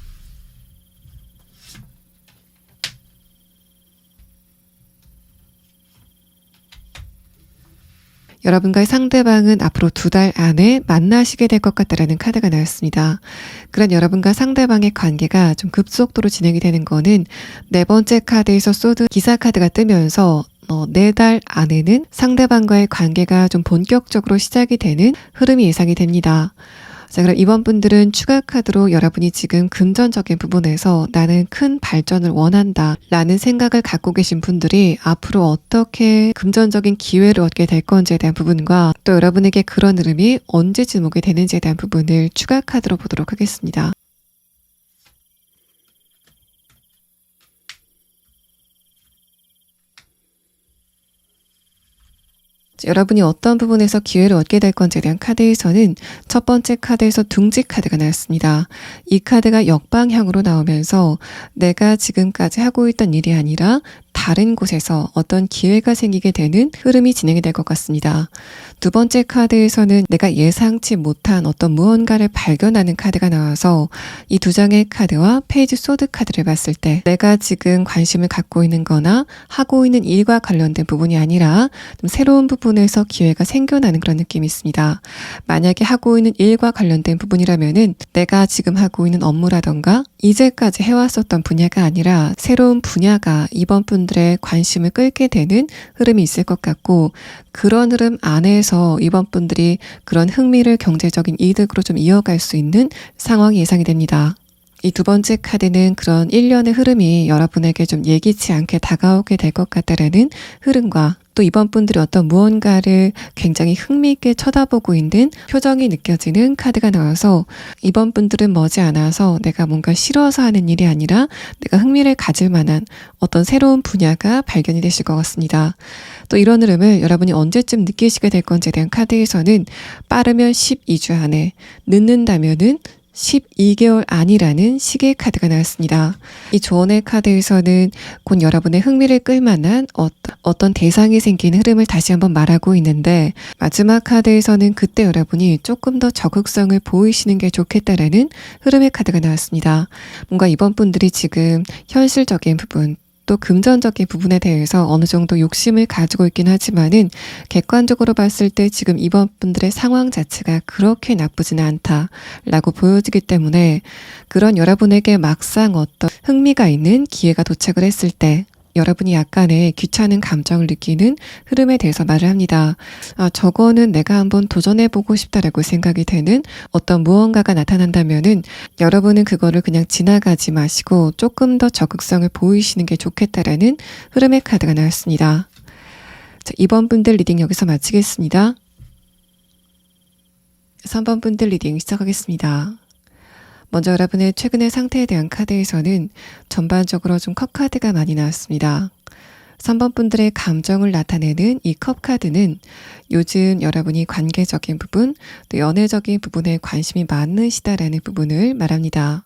여러분과의 상대방은 앞으로 2달 안에 만나시게 될 것 같다라는 카드가 나왔습니다. 그런 여러분과 상대방의 관계가 좀 급속도로 진행이 되는 거는 네 번째 카드에서 소드 기사 카드가 뜨면서 4달 안에는 상대방과의 관계가 좀 본격적으로 시작이 되는 흐름이 예상이 됩니다. 자, 그럼 이번 분들은 추가 카드로 여러분이 지금 금전적인 부분에서 나는 큰 발전을 원한다 라는 생각을 갖고 계신 분들이 앞으로 어떻게 금전적인 기회를 얻게 될 건지에 대한 부분과 또 여러분에게 그런 흐름이 언제쯤 오게 되는지에 대한 부분을 추가 카드로 보도록 하겠습니다. 여러분이 어떤 부분에서 기회를 얻게 될 건지에 대한 카드에서는 첫 번째 카드에서 둥지 카드가 나왔습니다. 이 카드가 역방향으로 나오면서 내가 지금까지 하고 있던 일이 아니라 다른 곳에서 어떤 기회가 생기게 되는 흐름이 진행이 될 것 같습니다. 두 번째 카드에서는 내가 예상치 못한 어떤 무언가를 발견하는 카드가 나와서 이 두 장의 카드와 페이지 소드 카드를 봤을 때 내가 지금 관심을 갖고 있는 거나 하고 있는 일과 관련된 부분이 아니라 좀 새로운 부분에서 기회가 생겨나는 그런 느낌이 있습니다. 만약에 하고 있는 일과 관련된 부분이라면은 내가 지금 하고 있는 업무라던가 이제까지 해왔었던 분야가 아니라 새로운 분야가 이번 분들의 관심을 끌게 되는 흐름이 있을 것 같고, 그런 흐름 안에서 이번 분들이 그런 흥미를 경제적인 이득으로 좀 이어갈 수 있는 상황이 예상이 됩니다. 이 두 번째 카드는 그런 일련의 흐름이 여러분에게 좀 예기치 않게 다가오게 될 것 같다라는 흐름과 또 이번 분들이 어떤 무언가를 굉장히 흥미있게 쳐다보고 있는 표정이 느껴지는 카드가 나와서 이번 분들은 머지않아서 내가 뭔가 싫어서 하는 일이 아니라 내가 흥미를 가질 만한 어떤 새로운 분야가 발견이 되실 것 같습니다. 또 이런 흐름을 여러분이 언제쯤 느끼시게 될 건지에 대한 카드에서는 빠르면 12주 안에, 늦는다면은 12개월 안이라는 시계 카드가 나왔습니다. 이 조언의 카드에서는 곧 여러분의 흥미를 끌만한 어떤 대상이 생기는 흐름을 다시 한번 말하고 있는데, 마지막 카드에서는 그때 여러분이 조금 더 적극성을 보이시는 게 좋겠다라는 흐름의 카드가 나왔습니다. 뭔가 이번 분들이 지금 현실적인 부분, 또 금전적인 부분에 대해서 어느 정도 욕심을 가지고 있긴 하지만은 객관적으로 봤을 때 지금 이번 분들의 상황 자체가 그렇게 나쁘지는 않다라고 보여지기 때문에 그런 여러분에게 막상 어떤 흥미가 있는 기회가 도착을 했을 때 여러분이 약간의 귀찮은 감정을 느끼는 흐름에 대해서 말을 합니다. 저거는 내가 한번 도전해보고 싶다라고 생각이 되는 어떤 무언가가 나타난다면은 여러분은 그거를 그냥 지나가지 마시고 조금 더 적극성을 보이시는 게 좋겠다라는 흐름의 카드가 나왔습니다. 자, 2번 분들 리딩 여기서 마치겠습니다. 3번 분들 리딩 시작하겠습니다. 먼저 여러분의 최근의 상태에 대한 카드에서는 전반적으로 좀 컵 카드가 많이 나왔습니다. 3번 분들의 감정을 나타내는 이 컵 카드는 요즘 여러분이 관계적인 부분, 또 연애적인 부분에 관심이 많으시다라는 부분을 말합니다.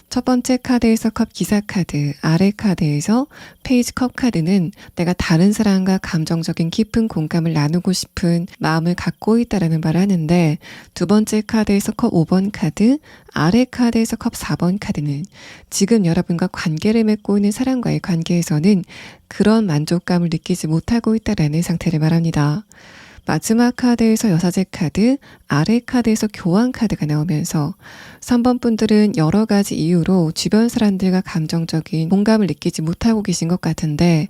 첫 번째 카드에서 컵 기사 카드, 아래 카드에서 페이지 컵 카드는 내가 다른 사람과 감정적인 깊은 공감을 나누고 싶은 마음을 갖고 있다라는 말을 하는데, 두 번째 카드에서 컵 5번 카드, 아래 카드에서 컵 4번 카드는 지금 여러분과 관계를 맺고 있는 사람과의 관계에서는 그런 만족감을 느끼지 못하고 있다라는 상태를 말합니다. 마지막 카드에서 여사제 카드, 아래 카드에서 교환 카드가 나오면서 3번 분들은 여러 가지 이유로 주변 사람들과 감정적인 공감을 느끼지 못하고 계신 것 같은데,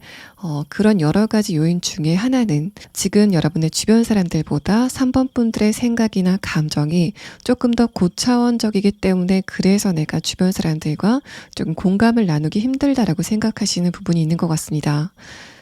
그런 여러 가지 요인 중에 하나는 지금 여러분의 주변 사람들보다 3번 분들의 생각이나 감정이 조금 더 고차원적이기 때문에 그래서 내가 주변 사람들과 조금 공감을 나누기 힘들다라고 생각하시는 부분이 있는 것 같습니다.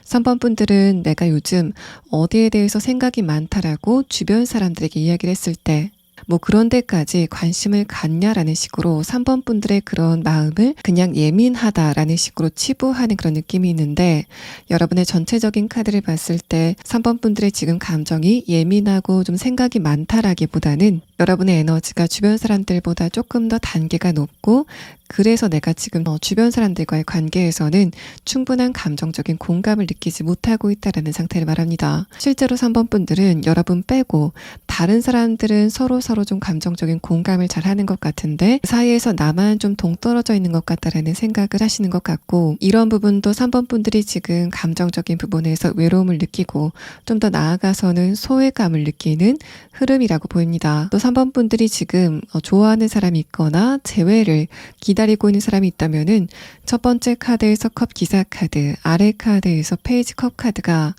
3번 분들은 내가 요즘 어디에 대해서 생각이 많다라고 주변 사람들에게 이야기를 했을 때 뭐 그런 데까지 관심을 갖냐라는 식으로 3번 분들의 그런 마음을 그냥 예민하다라는 식으로 치부하는 그런 느낌이 있는데, 여러분의 전체적인 카드를 봤을 때 3번 분들의 지금 감정이 예민하고 좀 생각이 많다라기보다는 여러분의 에너지가 주변 사람들보다 조금 더 단계가 높고, 그래서 내가 지금 주변 사람들과의 관계에서는 충분한 감정적인 공감을 느끼지 못하고 있다라는 상태를 말합니다. 실제로 3번 분들은 여러분 빼고 다른 사람들은 서로 좀 감정적인 공감을 잘 하는 것 같은데 그 사이에서 나만 좀 동떨어져 있는 것 같다라는 생각을 하시는 것 같고, 이런 부분도 3번 분들이 지금 감정적인 부분에서 외로움을 느끼고 좀 더 나아가서는 소외감을 느끼는 흐름이라고 보입니다. 또 3번 분들이 지금 좋아하는 사람이 있거나 재회를 기다리고 있는 사람이 있다면은 첫 번째 카드에서 컵 기사 카드, 아래 카드에서 페이지 컵 카드가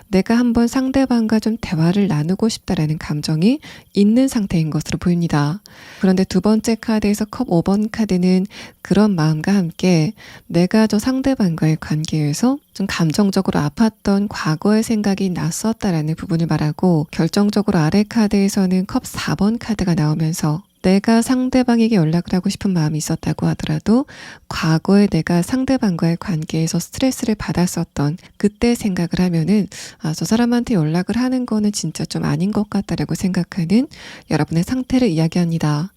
내가 한번 상대방과 좀 대화를 나누고 싶다라는 감정이 있는 상태인 것으로 보입니다. 그런데 두 번째 카드에서 컵 5번 카드는 그런 마음과 함께 내가 저 상대방과의 관계에서 좀 감정적으로 아팠던 과거의 생각이 났었다라는 부분을 말하고, 결정적으로 아래 카드에서는 컵 4번 카드가 나오면서 내가 상대방에게 연락을 하고 싶은 마음이 있었다고 하더라도 과거에 내가 상대방과의 관계에서 스트레스를 받았었던 그때 생각을 하면은 저 사람한테 연락을 하는 거는 진짜 좀 아닌 것 같다라고 생각하는 여러분의 상태를 이야기합니다.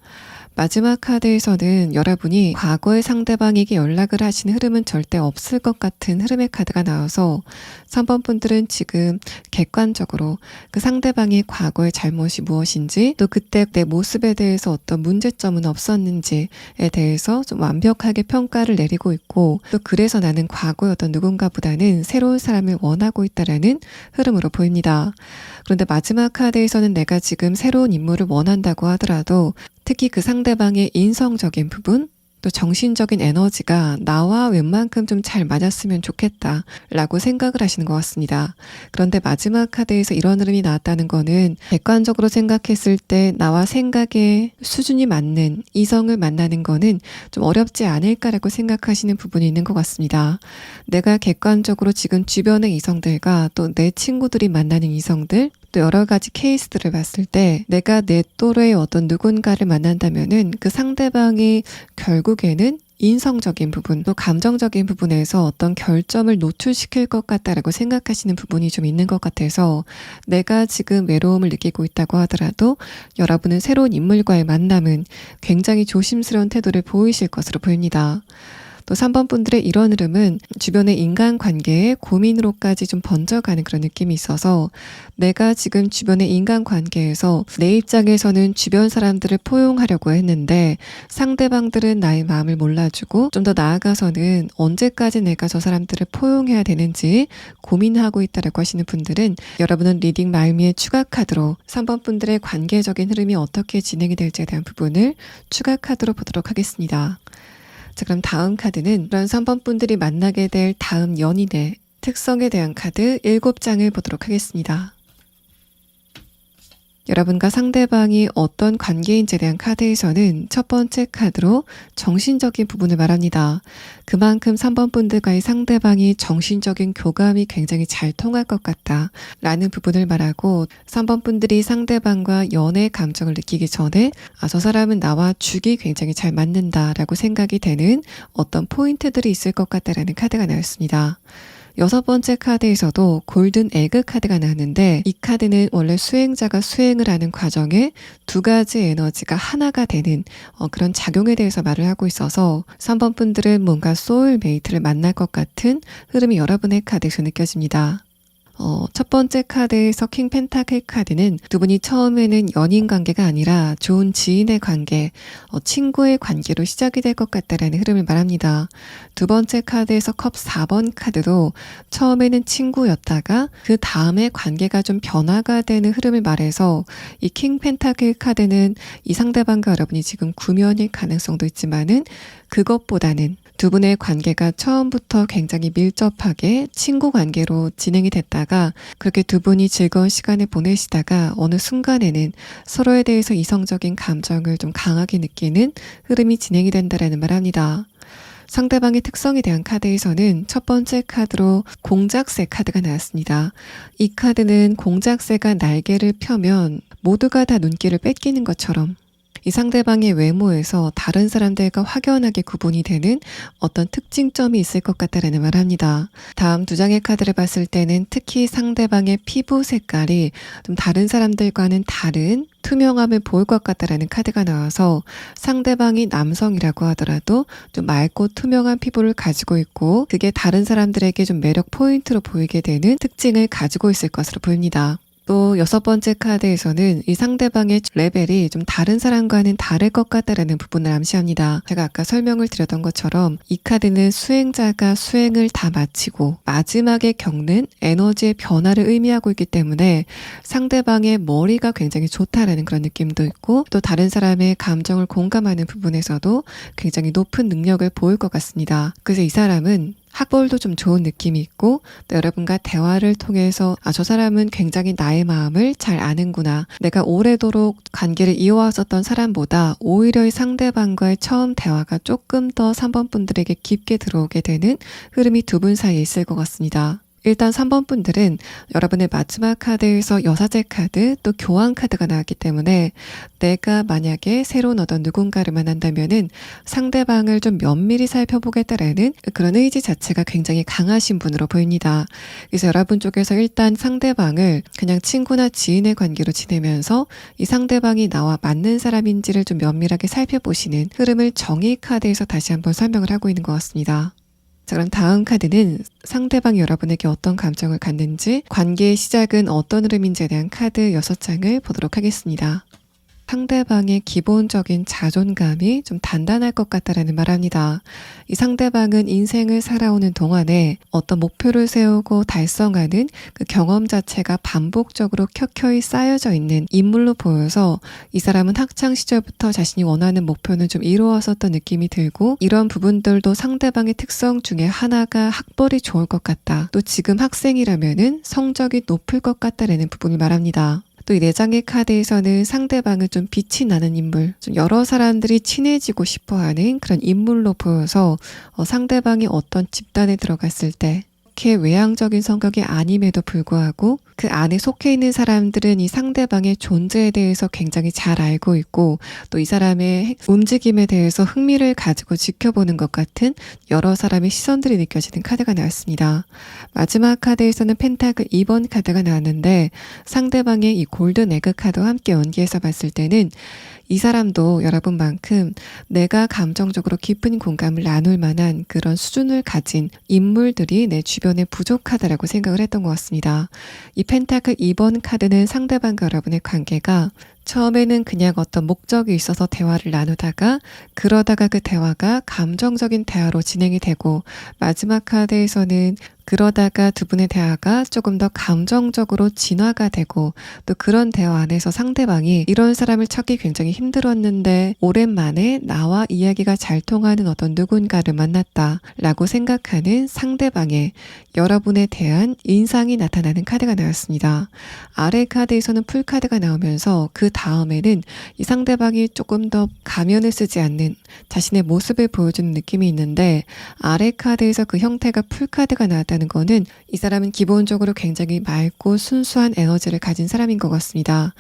마지막 카드에서는 여러분이 과거의 상대방에게 연락을 하시는 흐름은 절대 없을 것 같은 흐름의 카드가 나와서 3번 분들은 지금 객관적으로 그 상대방의 과거의 잘못이 무엇인지, 또 그때 내 모습에 대해서 어떤 문제점은 없었는지에 대해서 좀 완벽하게 평가를 내리고 있고, 또 그래서 나는 과거의 어떤 누군가보다는 새로운 사람을 원하고 있다라는 흐름으로 보입니다. 그런데 마지막 카드에서는 내가 지금 새로운 인물을 원한다고 하더라도 특히 그 상대방의 인성적인 부분, 또 정신적인 에너지가 나와 웬만큼 좀 잘 맞았으면 좋겠다 라고 생각을 하시는 것 같습니다. 그런데 마지막 카드에서 이런 흐름이 나왔다는 거는 객관적으로 생각했을 때 나와 생각의 수준이 맞는 이성을 만나는 거는 좀 어렵지 않을까라고 생각하시는 부분이 있는 것 같습니다. 내가 객관적으로 지금 주변의 이성들과 또 내 친구들이 만나는 이성들, 또 여러 가지 케이스들을 봤을 때 내가 내 또래의 어떤 누군가를 만난다면은 그 상대방이 결국에는 인성적인 부분, 또 감정적인 부분에서 어떤 결점을 노출시킬 것 같다라고 생각하시는 부분이 좀 있는 것 같아서 내가 지금 외로움을 느끼고 있다고 하더라도 여러분은 새로운 인물과의 만남은 굉장히 조심스러운 태도를 보이실 것으로 보입니다. 또 3번 분들의 이런 흐름은 주변의 인간관계의 고민으로까지 좀 번져가는 그런 느낌이 있어서 내가 지금 주변의 인간관계에서 내 입장에서는 주변 사람들을 포용하려고 했는데 상대방들은 나의 마음을 몰라주고 좀 더 나아가서는 언제까지 내가 저 사람들을 포용해야 되는지 고민하고 있다라고 하시는 분들은 여러분은 리딩 말미의 추가 카드로 3번 분들의 관계적인 흐름이 어떻게 진행이 될지에 대한 부분을 추가 카드로 보도록 하겠습니다. 자, 그럼 다음 카드는 그런 3번 분들이 만나게 될 다음 연인의 특성에 대한 카드 7장을 보도록 하겠습니다. 여러분과 상대방이 어떤 관계인지에 대한 카드에서는 첫 번째 카드로 정신적인 부분을 말합니다. 그만큼 3번 분들과의 상대방이 정신적인 교감이 굉장히 잘 통할 것 같다 라는 부분을 말하고 3번 분들이 상대방과 연애 감정을 느끼기 전에 저 사람은 나와 죽이 굉장히 잘 맞는다 라고 생각이 되는 어떤 포인트들이 있을 것 같다라는 카드가 나왔습니다. 6번째 카드에서도 골든 에그 카드가 나왔는데 이 카드는 원래 수행자가 수행을 하는 과정에 두 가지 에너지가 하나가 되는 그런 작용에 대해서 말을 하고 있어서 3번 분들은 뭔가 소울메이트를 만날 것 같은 흐름이 여러분의 카드에서 느껴집니다. 첫 번째 카드에서 킹 펜타클 카드는 두 분이 처음에는 연인 관계가 아니라 좋은 지인의 관계, 친구의 관계로 시작이 될 것 같다라는 흐름을 말합니다. 두 번째 카드에서 컵 4번 카드도 처음에는 친구였다가 그 다음에 관계가 좀 변화가 되는 흐름을 말해서 이 킹 펜타클 카드는 이 상대방과 여러분이 지금 구면일 가능성도 있지만은 그것보다는 두 분의 관계가 처음부터 굉장히 밀접하게 친구 관계로 진행이 됐다가 그렇게 두 분이 즐거운 시간을 보내시다가 어느 순간에는 서로에 대해서 이성적인 감정을 좀 강하게 느끼는 흐름이 진행이 된다라는 말합니다. 상대방의 특성에 대한 카드에서는 첫 번째 카드로 공작새 카드가 나왔습니다. 이 카드는 공작새가 날개를 펴면 모두가 다 눈길을 뺏기는 것처럼 이 상대방의 외모에서 다른 사람들과 확연하게 구분이 되는 어떤 특징점이 있을 것 같다라는 말을 합니다. 다음 두 장의 카드를 봤을 때는 특히 상대방의 피부 색깔이 좀 다른 사람들과는 다른 투명함을 보일 것 같다라는 카드가 나와서 상대방이 남성이라고 하더라도 좀 맑고 투명한 피부를 가지고 있고 그게 다른 사람들에게 좀 매력 포인트로 보이게 되는 특징을 가지고 있을 것으로 보입니다. 또 6번째 카드에서는 이 상대방의 레벨이 좀 다른 사람과는 다를 것 같다라는 부분을 암시합니다. 제가 아까 설명을 드렸던 것처럼 이 카드는 수행자가 수행을 다 마치고 마지막에 겪는 에너지의 변화를 의미하고 있기 때문에 상대방의 머리가 굉장히 좋다라는 그런 느낌도 있고 또 다른 사람의 감정을 공감하는 부분에서도 굉장히 높은 능력을 보일 것 같습니다. 그래서 이 사람은 학벌도 좀 좋은 느낌이 있고 또 여러분과 대화를 통해서 저 사람은 굉장히 나의 마음을 잘 아는구나. 내가 오래도록 관계를 이어왔었던 사람보다 오히려 이 상대방과의 처음 대화가 조금 더 3번 분들에게 깊게 들어오게 되는 흐름이 두 분 사이에 있을 것 같습니다. 일단 3번 분들은 여러분의 마지막 카드에서 여사제 카드 또 교환 카드가 나왔기 때문에 내가 만약에 새로운 어떤 누군가를 만난다면은 상대방을 좀 면밀히 살펴보겠다라는 그런 의지 자체가 굉장히 강하신 분으로 보입니다. 그래서 여러분 쪽에서 일단 상대방을 그냥 친구나 지인의 관계로 지내면서 이 상대방이 나와 맞는 사람인지를 좀 면밀하게 살펴보시는 흐름을 정의 카드에서 다시 한번 설명을 하고 있는 것 같습니다. 자, 그럼 다음 카드는 상대방이 여러분에게 어떤 감정을 갖는지 관계의 시작은 어떤 흐름인지에 대한 카드 6장을 보도록 하겠습니다. 상대방의 기본적인 자존감이 좀 단단할 것 같다라는 말합니다. 이 상대방은 인생을 살아오는 동안에 어떤 목표를 세우고 달성하는 그 경험 자체가 반복적으로 켜켜이 쌓여져 있는 인물로 보여서 이 사람은 학창 시절부터 자신이 원하는 목표는 좀 이루었었던 느낌이 들고, 이런 부분들도 상대방의 특성 중에 하나가 학벌이 좋을 것 같다. 또 지금 학생이라면은 성적이 높을 것 같다라는 부분을 말합니다. 또 이 내장의 카드에서는 상대방은 좀 빛이 나는 인물, 좀 여러 사람들이 친해지고 싶어하는 그런 인물로 보여서 상대방이 어떤 집단에 들어갔을 때 그렇게 외향적인 성격이 아님에도 불구하고 그 안에 속해 있는 사람들은 이 상대방의 존재에 대해서 굉장히 잘 알고 있고, 또 이 사람의 움직임에 대해서 흥미를 가지고 지켜보는 것 같은 여러 사람의 시선들이 느껴지는 카드가 나왔습니다. 마지막 카드에서는 펜타클 2번 카드가 나왔는데, 상대방의 이 골든 에그 카드와 함께 연기해서 봤을 때는 이 사람도 여러분만큼 내가 감정적으로 깊은 공감을 나눌 만한 그런 수준을 가진 인물들이 내 주변에 부족하다라고 생각을 했던 것 같습니다. 이 펜타클 2번 카드는 상대방과 여러분의 관계가 처음에는 그냥 어떤 목적이 있어서 대화를 나누다가, 그러다가 그 대화가 감정적인 대화로 진행이 되고, 마지막 카드에서는 그러다가 두 분의 대화가 조금 더 감정적으로 진화가 되고, 또 그런 대화 안에서 상대방이 이런 사람을 찾기 굉장히 힘들었는데 오랜만에 나와 이야기가 잘 통하는 어떤 누군가를 만났다 라고 생각하는 상대방의 여러분에 대한 인상이 나타나는 카드가 나왔습니다. 아래 카드에서는 풀 카드가 나오면서 그 다음에는 이 상대방이 조금 더 가면을 쓰지 않는 자신의 모습을 보여주는 느낌이 있는데, 아래 카드에서 그 형태가 풀 카드가 나왔다는 거는 이 사람은 기본적으로 굉장히 맑고 순수한 에너지를 가진 사람인 것 같습니다.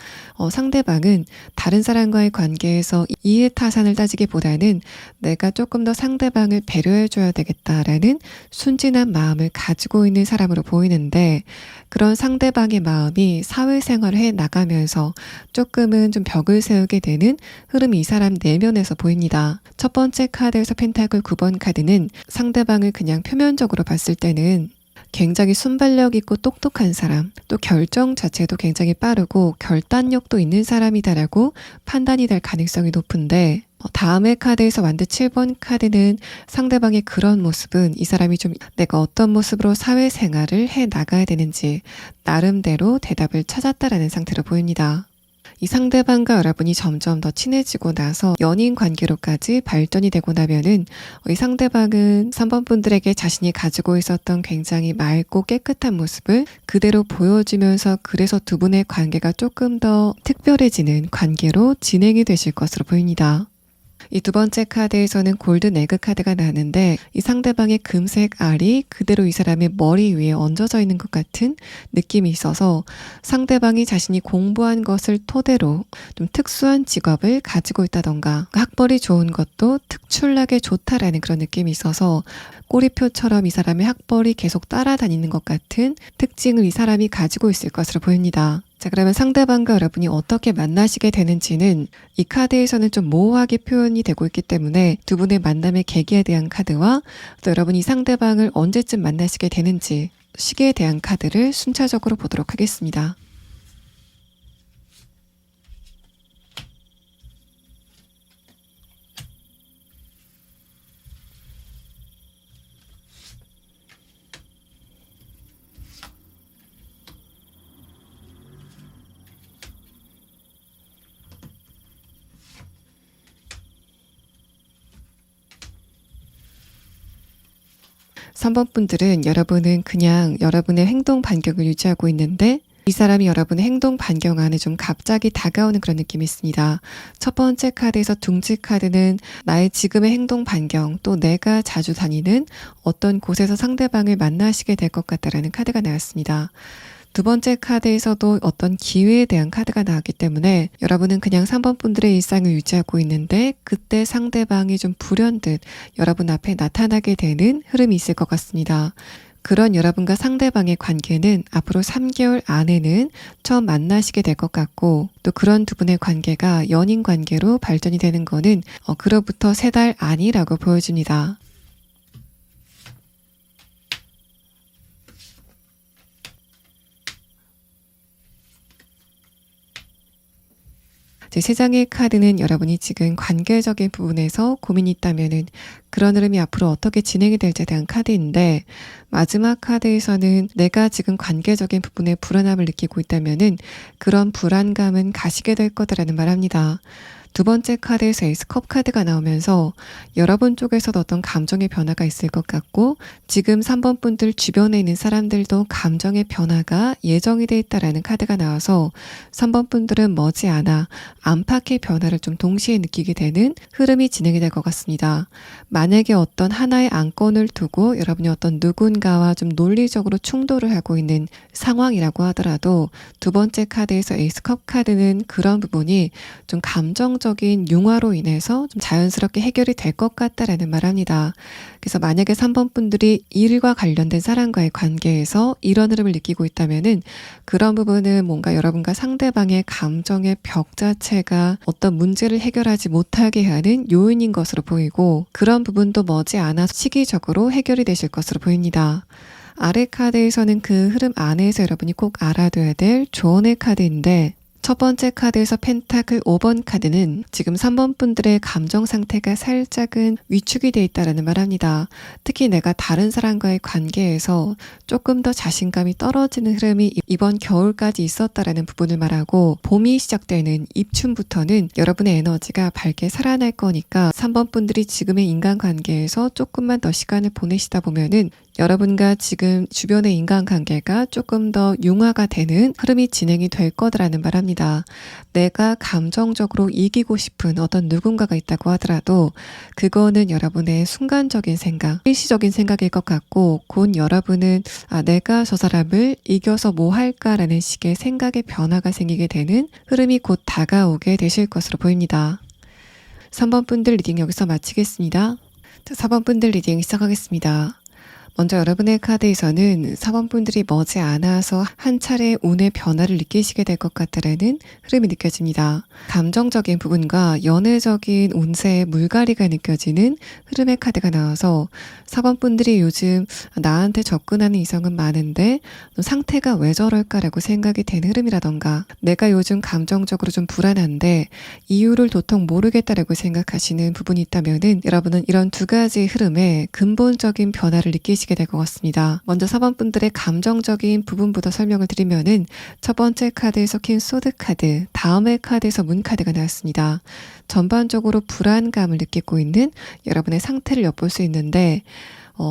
상대방은 다른 사람과의 관계에서 이해타산을 따지기보다는 내가 조금 더 상대방을 배려해줘야 되겠다라는 순진한 마음을 가지고 있는 사람으로 보이는데, 그런 상대방의 마음이 사회생활을 해 나가면서 조금은 좀 벽을 세우게 되는 흐름이 이 사람 내면에서 보입니다. 첫 번째 카드에서 펜타클 9번 카드는 상대방을 그냥 표면적으로 봤을 때는 굉장히 순발력 있고 똑똑한 사람, 또 결정 자체도 굉장히 빠르고 결단력도 있는 사람이다라고 판단이 될 가능성이 높은데, 다음의 카드에서 완드 7번 카드는 상대방의 그런 모습은 이 사람이 좀 내가 어떤 모습으로 사회생활을 해 나가야 되는지 나름대로 대답을 찾았다라는 상태로 보입니다. 이 상대방과 여러분이 점점 더 친해지고 나서 연인 관계로까지 발전이 되고 나면은 이 상대방은 3번 분들에게 자신이 가지고 있었던 굉장히 맑고 깨끗한 모습을 그대로 보여주면서, 그래서 두 분의 관계가 조금 더 특별해지는 관계로 진행이 되실 것으로 보입니다. 이 두 번째 카드에서는 골든 에그 카드가 나는데, 이 상대방의 금색 알이 그대로 이 사람의 머리 위에 얹어져 있는 것 같은 느낌이 있어서, 상대방이 자신이 공부한 것을 토대로 좀 특수한 직업을 가지고 있다던가 학벌이 좋은 것도 특출나게 좋다라는 그런 느낌이 있어서 꼬리표처럼 이 사람의 학벌이 계속 따라다니는 것 같은 특징을 이 사람이 가지고 있을 것으로 보입니다. 자, 그러면 상대방과 여러분이 어떻게 만나시게 되는지는 이 카드에서는 좀 모호하게 표현이 되고 있기 때문에 두 분의 만남의 계기에 대한 카드와 또 여러분이 상대방을 언제쯤 만나시게 되는지 시기에 대한 카드를 순차적으로 보도록 하겠습니다. 삼 번 분들은 여러분은 그냥 여러분의 행동 반경을 유지하고 있는데, 이 사람이 여러분의 행동 반경 안에 좀 갑자기 다가오는 그런 느낌이 있습니다. 첫 번째 카드에서 둥지 카드는 나의 지금의 행동 반경, 또 내가 자주 다니는 어떤 곳에서 상대방을 만나시게 될 것 같다라는 카드가 나왔습니다. 두 번째 카드에서도 어떤 기회에 대한 카드가 나왔기 때문에 여러분은 그냥 3번 분들의 일상을 유지하고 있는데, 그때 상대방이 좀 불현듯 여러분 앞에 나타나게 되는 흐름이 있을 것 같습니다. 그런 여러분과 상대방의 관계는 앞으로 3개월 안에는 처음 만나시게 될 것 같고, 또 그런 두 분의 관계가 연인 관계로 발전이 되는 거는 그로부터 3달 안이라고 보여집니다. 이제 세 장의 카드는 여러분이 지금 관계적인 부분에서 고민이 있다면은 그런 흐름이 앞으로 어떻게 진행이 될지에 대한 카드인데, 마지막 카드에서는 내가 지금 관계적인 부분에 불안함을 느끼고 있다면은 그런 불안감은 가시게 될 거다라는 말합니다. 두 번째 카드에서 에이스컵 카드가 나오면서 여러분 쪽에서도 어떤 감정의 변화가 있을 것 같고, 지금 3번 분들 주변에 있는 사람들도 감정의 변화가 예정이 돼 있다라는 카드가 나와서 3번 분들은 머지않아 안팎의 변화를 좀 동시에 느끼게 되는 흐름이 진행이 될 것 같습니다. 만약에 어떤 하나의 안건을 두고 여러분이 어떤 누군가와 좀 논리적으로 충돌을 하고 있는 상황이라고 하더라도, 두 번째 카드에서 에이스컵 카드는 그런 부분이 좀 감정적인 융화로 인해서 좀 자연스럽게 해결이 될 것 같다라는 말합니다. 그래서 만약에 3번 분들이 일과 관련된 사람과의 관계에서 이런 흐름을 느끼고 있다면은 그런 부분은 뭔가 여러분과 상대방의 감정의 벽 자체가 어떤 문제를 해결하지 못하게 하는 요인인 것으로 보이고, 그런 부분도 머지않아 시기적으로 해결이 되실 것으로 보입니다. 아래 카드에서는 그 흐름 안에서 여러분이 꼭 알아둬야 될 조언의 카드인데, 첫 번째 카드에서 펜타클 5번 카드는 지금 3번 분들의 감정 상태가 살짝은 위축이 돼 있다라는 말합니다. 특히 내가 다른 사람과의 관계에서 조금 더 자신감이 떨어지는 흐름이 이번 겨울까지 있었다라는 부분을 말하고, 봄이 시작되는 입춘부터는 여러분의 에너지가 밝게 살아날 거니까 3번 분들이 지금의 인간관계에서 조금만 더 시간을 보내시다 보면은 여러분과 지금 주변의 인간관계가 조금 더 융화가 되는 흐름이 진행이 될 거라는 말합니다. 내가 감정적으로 이기고 싶은 어떤 누군가가 있다고 하더라도 그거는 여러분의 순간적인 생각, 일시적인 생각일 것 같고, 곧 여러분은 내가 저 사람을 이겨서 뭐 할까라는 식의 생각의 변화가 생기게 되는 흐름이 곧 다가오게 되실 것으로 보입니다. 3번 분들 리딩 여기서 마치겠습니다. 4번 분들 리딩 시작하겠습니다. 먼저 여러분의 카드에서는 4번 분들이 머지않아서 한 차례 운의 변화를 느끼시게 될 것 같다라는 흐름이 느껴집니다. 감정적인 부분과 연애적인 운세의 물갈이가 느껴지는 흐름의 카드가 나와서 4번 분들이 요즘 나한테 접근하는 이성은 많은데 상태가 왜 저럴까라고 생각이 되는 흐름이라던가, 내가 요즘 감정적으로 좀 불안한데 이유를 도통 모르겠다라고 생각하시는 부분이 있다면은 여러분은 이런 두 가지 흐름에 근본적인 변화를 느끼시게 될 것 같습니다. 먼저 4번 분들의 감정적인 부분부터 설명을 드리면은 첫 번째 카드에서 킹 소드 카드, 다음의 카드에서 문 카드가 나왔습니다. 전반적으로 불안감을 느끼고 있는 여러분의 상태를 엿볼 수 있는데,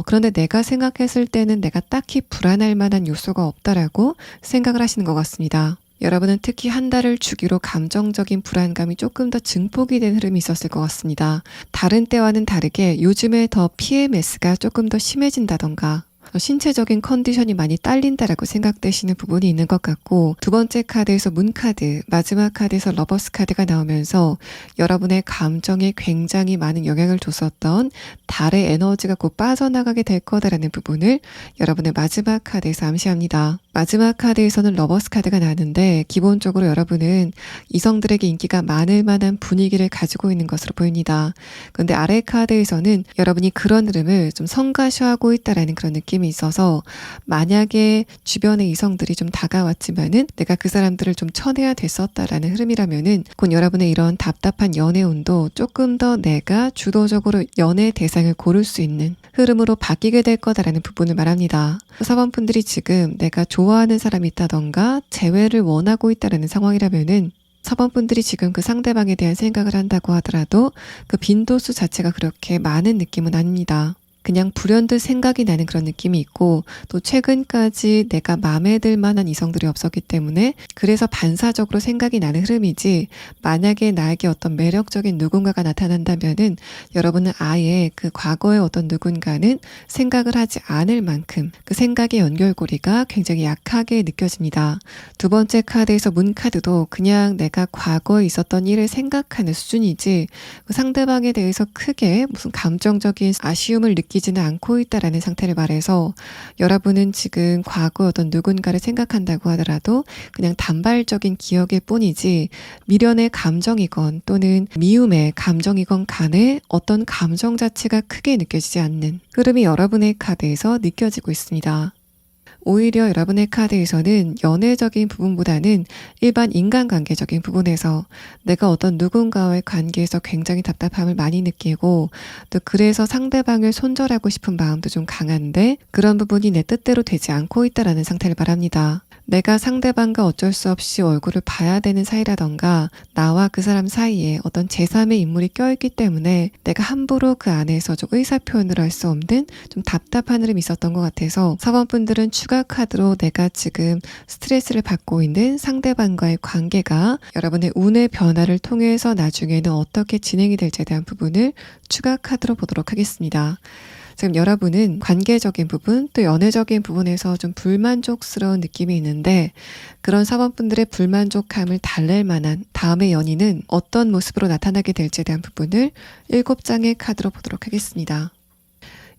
그런데 내가 생각했을 때는 내가 딱히 불안할 만한 요소가 없다라고 생각을 하시는 것 같습니다. 여러분은 특히 한 달을 주기로 감정적인 불안감이 조금 더 증폭이 된 흐름이 있었을 것 같습니다. 다른 때와는 다르게 요즘에 더 PMS가 조금 더 심해진다던가, 신체적인 컨디션이 많이 딸린다라고 생각되시는 부분이 있는 것 같고, 두 번째 카드에서 문 카드, 마지막 카드에서 러버스 카드가 나오면서 여러분의 감정에 굉장히 많은 영향을 줬었던 달의 에너지가 곧 빠져나가게 될 거다라는 부분을 여러분의 마지막 카드에서 암시합니다. 마지막 카드에서는 러버스 카드가 나는데, 기본적으로 여러분은 이성들에게 인기가 많을 만한 분위기를 가지고 있는 것으로 보입니다. 그런데 아래 카드에서는 여러분이 그런 흐름을 좀 성가셔하고 있다라는 그런 느낌이 있어서, 만약에 주변의 이성들이 좀 다가왔지만은 내가 그 사람들을 좀 쳐내야 됐었다라는 흐름이라면은 곧 여러분의 이런 답답한 연애운도 조금 더 내가 주도적으로 연애 대상을 고를 수 있는 흐름으로 바뀌게 될 거다라는 부분을 말합니다. 4번 분들이 지금 내가 좋아하는 사람이 있다던가 재회를 원하고 있다라는 상황이라면은 4번 분들이 지금 그 상대방에 대한 생각을 한다고 하더라도 그 빈도수 자체가 그렇게 많은 느낌은 아닙니다. 그냥 불현듯 생각이 나는 그런 느낌이 있고, 또 최근까지 내가 마음에 들 만한 이성들이 없었기 때문에 그래서 반사적으로 생각이 나는 흐름이지, 만약에 나에게 어떤 매력적인 누군가가 나타난다면은 여러분은 아예 그 과거의 어떤 누군가는 생각을 하지 않을 만큼 그 생각의 연결고리가 굉장히 약하게 느껴집니다. 두 번째 카드에서 문 카드도 그냥 내가 과거에 있었던 일을 생각하는 수준이지 그 상대방에 대해서 크게 무슨 감정적인 아쉬움을 느끼지는 않고 있다라는 상태를 말해서, 여러분은 지금 과거 어떤 누군가를 생각한다고 하더라도 그냥 단발적인 기억일 뿐이지 미련의 감정이건 또는 미움의 감정이건 간에 어떤 감정 자체가 크게 느껴지지 않는 흐름이 여러분의 카드에서 느껴지고 있습니다. 오히려 여러분의 카드에서는 연애적인 부분보다는 일반 인간관계적인 부분에서 내가 어떤 누군가와의 관계에서 굉장히 답답함을 많이 느끼고 또 그래서 상대방을 손절하고 싶은 마음도 좀 강한데 그런 부분이 내 뜻대로 되지 않고 있다라는 상태를 말합니다. 내가 상대방과 어쩔 수 없이 얼굴을 봐야 되는 사이라던가 나와 그 사람 사이에 어떤 제3의 인물이 껴있기 때문에 내가 함부로 그 안에서 좀 의사표현을 할 수 없는 좀 답답한 흐름이 있었던 것 같아서 4번 분들은 추가 카드로 내가 지금 스트레스를 받고 있는 상대방과의 관계가 여러분의 운의 변화를 통해서 나중에는 어떻게 진행이 될지에 대한 부분을 추가 카드로 보도록 하겠습니다. 지금 여러분은 관계적인 부분 또 연애적인 부분에서 좀 불만족스러운 느낌이 있는데 그런 4번 분들의 불만족함을 달랠 만한 다음의 연인은 어떤 모습으로 나타나게 될지에 대한 부분을 7장의 카드로 보도록 하겠습니다.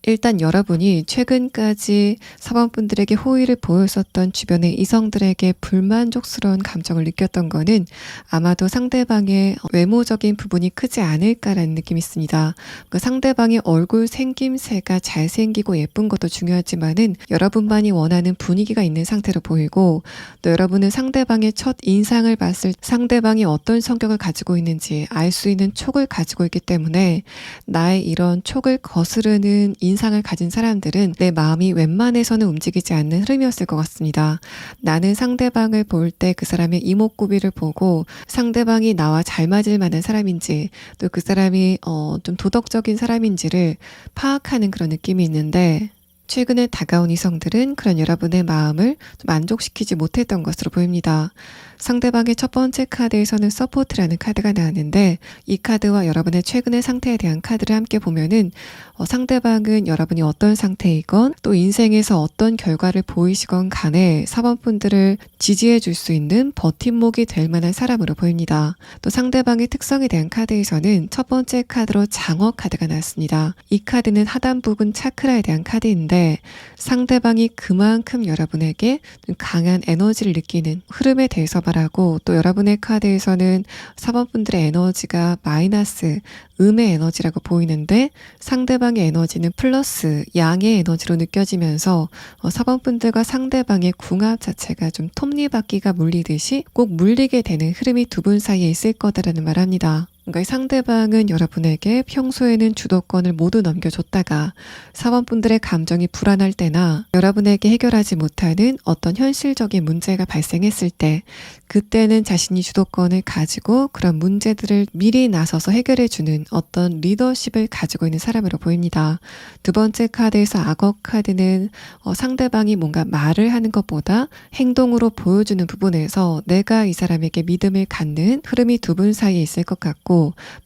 일단 여러분이 최근까지 4번 분들에게 호의를 보였었던 주변의 이성들에게 불만족스러운 감정을 느꼈던 거는 아마도 상대방의 외모적인 부분이 크지 않을까라는 느낌이 있습니다. 그 상대방의 얼굴 생김새가 잘생기고 예쁜 것도 중요하지만은 여러분만이 원하는 분위기가 있는 상태로 보이고 또 여러분은 상대방의 첫 인상을 봤을 때 상대방이 어떤 성격을 가지고 있는지 알 수 있는 촉을 가지고 있기 때문에 나의 이런 촉을 거스르는 인상을 가진 사람들은 내 마음이 웬만해서는 움직이지 않는 흐름이었을 것 같습니다. 나는 상대방을 볼 때 그 사람의 이목구비를 보고 상대방이 나와 잘 맞을 만한 사람인지 또 그 사람이 좀 도덕적인 사람인지를 파악하는 그런 느낌이 있는데 최근에 다가온 이성들은 그런 여러분의 마음을 좀 만족시키지 못했던 것으로 보입니다. 상대방의 첫 번째 카드에서는 서포트라는 카드가 나왔는데 이 카드와 여러분의 최근의 상태에 대한 카드를 함께 보면은 상대방은 여러분이 어떤 상태이건 또 인생에서 어떤 결과를 보이시건 간에 4번 분들을 지지해 줄 수 있는 버팀목이 될 만한 사람으로 보입니다. 또 상대방의 특성에 대한 카드에서는 첫 번째 카드로 장어 카드가 나왔습니다. 이 카드는 하단 부분 차크라에 대한 카드인데 상대방이 그만큼 여러분에게 강한 에너지를 느끼는 흐름에 대해서 말하고 또 여러분의 카드에서는 4번 분들의 에너지가 마이너스 음의 에너지라고 보이는데 상대방의 에너지는 플러스 양의 에너지로 느껴지면서 4번 분들과 상대방의 궁합 자체가 좀 톱니바퀴가 물리듯이 꼭 물리게 되는 흐름이 두 분 사이에 있을 거다라는 말합니다. 그러니까 상대방은 여러분에게 평소에는 주도권을 모두 넘겨줬다가 4번 분들의 감정이 불안할 때나 여러분에게 해결하지 못하는 어떤 현실적인 문제가 발생했을 때 그때는 자신이 주도권을 가지고 그런 문제들을 미리 나서서 해결해주는 어떤 리더십을 가지고 있는 사람으로 보입니다. 두 번째 카드에서 악어 카드는 상대방이 뭔가 말을 하는 것보다 행동으로 보여주는 부분에서 내가 이 사람에게 믿음을 갖는 흐름이 두 분 사이에 있을 것 같고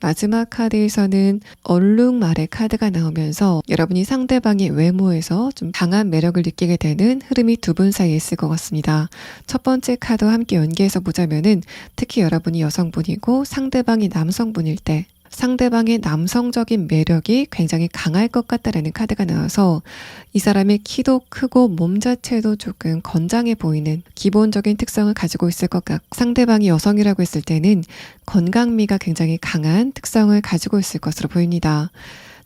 마지막 카드에서는 얼룩말의 카드가 나오면서 여러분이 상대방의 외모에서 좀 강한 매력을 느끼게 되는 흐름이 두 분 사이에 있을 것 같습니다. 첫 번째 카드와 함께 연계해서 보자면은 특히 여러분이 여성분이고 상대방이 남성분일 때 상대방의 남성적인 매력이 굉장히 강할 것 같다라는 카드가 나와서 이 사람의 키도 크고 몸 자체도 조금 건장해 보이는 기본적인 특성을 가지고 있을 것 같고 상대방이 여성이라고 했을 때는 건강미가 굉장히 강한 특성을 가지고 있을 것으로 보입니다.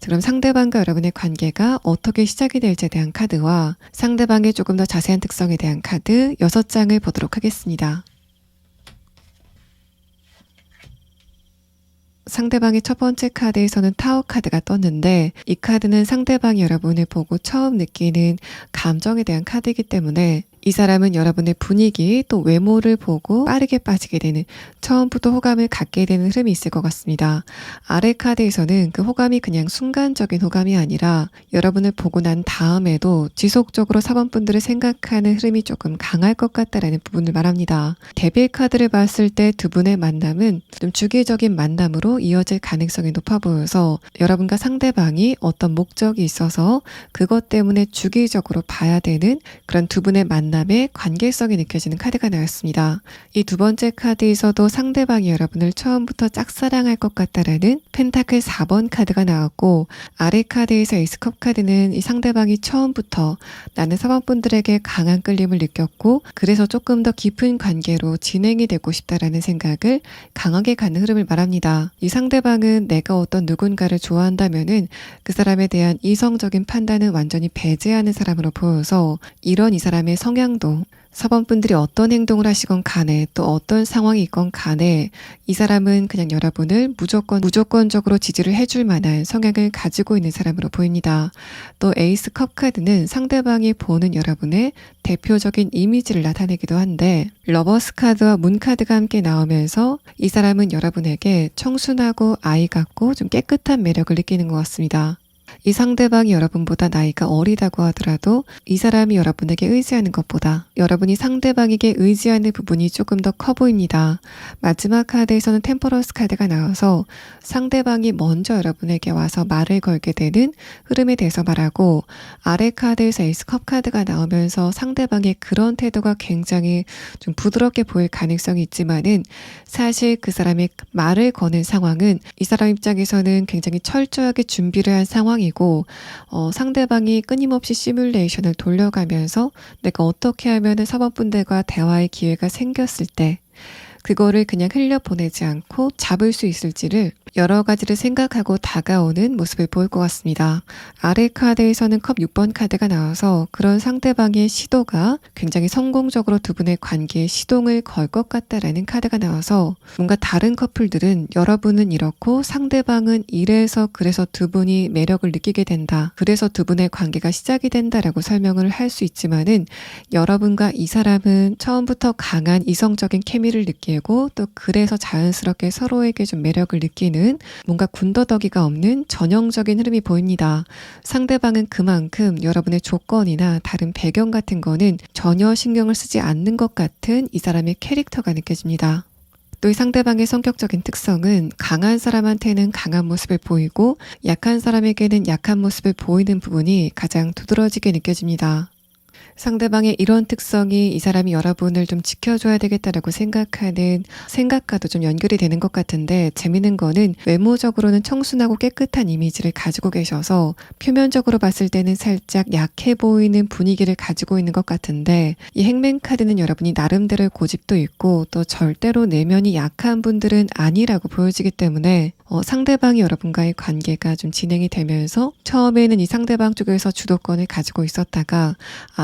그럼 상대방과 여러분의 관계가 어떻게 시작이 될지에 대한 카드와 상대방의 조금 더 자세한 특성에 대한 카드 6장을 보도록 하겠습니다. 상대방의 첫 번째 카드에서는 타워 카드가 떴는데 이 카드는 상대방이 여러분을 보고 처음 느끼는 감정에 대한 카드이기 때문에 이 사람은 여러분의 분위기 또 외모를 보고 빠르게 빠지게 되는 처음부터 호감을 갖게 되는 흐름이 있을 것 같습니다. 아래 카드에서는 그 호감이 그냥 순간적인 호감이 아니라 여러분을 보고 난 다음에도 지속적으로 4번 분들을 생각하는 흐름이 조금 강할 것 같다라는 부분을 말합니다. 데빌 카드를 봤을 때 두 분의 만남은 좀 주기적인 만남으로 이어질 가능성이 높아 보여서 여러분과 상대방이 어떤 목적이 있어서 그것 때문에 주기적으로 봐야 되는 그런 두 분의 만남 만남의 관계성이 느껴지는 카드가 나왔습니다. 이 두 번째 카드에서도 상대방이 여러분을 처음부터 짝사랑할 것 같다라는 펜타클 4번 카드가 나왔고, 아래 카드에서 에이스컵 카드는 이 상대방이 처음부터 나는 사번분들에게 강한 끌림을 느꼈고 그래서 조금 더 깊은 관계로 진행이 되고 싶다라는 생각을 강하게 갖는 흐름을 말합니다. 이 상대방은 내가 어떤 누군가를 좋아한다면은 그 사람에 대한 이성적인 판단은 완전히 배제하는 사람으로 보여서 이런 이 사람의 성향도 사번분들이 어떤 행동을 하시건 간에 또 어떤 상황이 있건 간에 이 사람은 그냥 여러분을 무조건적으로 지지를 해줄 만한 성향을 가지고 있는 사람으로 보입니다. 또 에이스 컵 카드는 상대방이 보는 여러분의 대표적인 이미지를 나타내기도 한데 러버스 카드와 문 카드가 함께 나오면서 이 사람은 여러분에게 청순하고 아이 같고 좀 깨끗한 매력을 느끼는 것 같습니다. 이 상대방이 여러분보다 나이가 어리다고 하더라도 이 사람이 여러분에게 의지하는 것보다 여러분이 상대방에게 의지하는 부분이 조금 더 커 보입니다. 마지막 카드에서는 템퍼런스 카드가 나와서 상대방이 먼저 여러분에게 와서 말을 걸게 되는 흐름에 대해서 말하고, 아래 카드에서 에이스 컵 카드가 나오면서 상대방의 그런 태도가 굉장히 좀 부드럽게 보일 가능성이 있지만은 사실 그 사람의 말을 거는 상황은 이 사람 입장에서는 굉장히 철저하게 준비를 한 상황이고 상대방이 끊임없이 시뮬레이션을 돌려가면서 내가 어떻게 하면은 사번분들과 대화의 기회가 생겼을 때 그거를 그냥 흘려보내지 않고 잡을 수 있을지를 여러 가지를 생각하고 다가오는 모습을 보일 것 같습니다. 아래 카드에서는 컵 6번 카드가 나와서 그런 상대방의 시도가 굉장히 성공적으로 두 분의 관계에 시동을 걸 것 같다라는 카드가 나와서 뭔가 다른 커플들은 여러분은 이렇고 상대방은 이래서 그래서 두 분이 매력을 느끼게 된다. 그래서 두 분의 관계가 시작이 된다라고 설명을 할 수 있지만은 여러분과 이 사람은 처음부터 강한 이성적인 케미를 느끼고 또 그래서 자연스럽게 서로에게 좀 매력을 느끼는 뭔가 군더더기가 없는 전형적인 흐름이 보입니다. 상대방은 그만큼 여러분의 조건이나 다른 배경 같은 거는 전혀 신경을 쓰지 않는 것 같은 이 사람의 캐릭터가 느껴집니다. 또 이 상대방의 성격적인 특성은 강한 사람한테는 강한 모습을 보이고 약한 사람에게는 약한 모습을 보이는 부분이 가장 두드러지게 느껴집니다. 상대방의 이런 특성이 이 사람이 여러분을 좀 지켜줘야 되겠다라고 생각하는 생각과도 좀 연결이 되는 것 같은데, 재미있는 거는 외모적으로는 청순하고 깨끗한 이미지를 가지고 계셔서 표면적으로 봤을 때는 살짝 약해 보이는 분위기를 가지고 있는 것 같은데, 이 행맨 카드는 여러분이 나름대로의 고집도 있고 또 절대로 내면이 약한 분들은 아니라고 보여지기 때문에 상대방이 여러분과의 관계가 좀 진행이 되면서 처음에는 이 상대방 쪽에서 주도권을 가지고 있었다가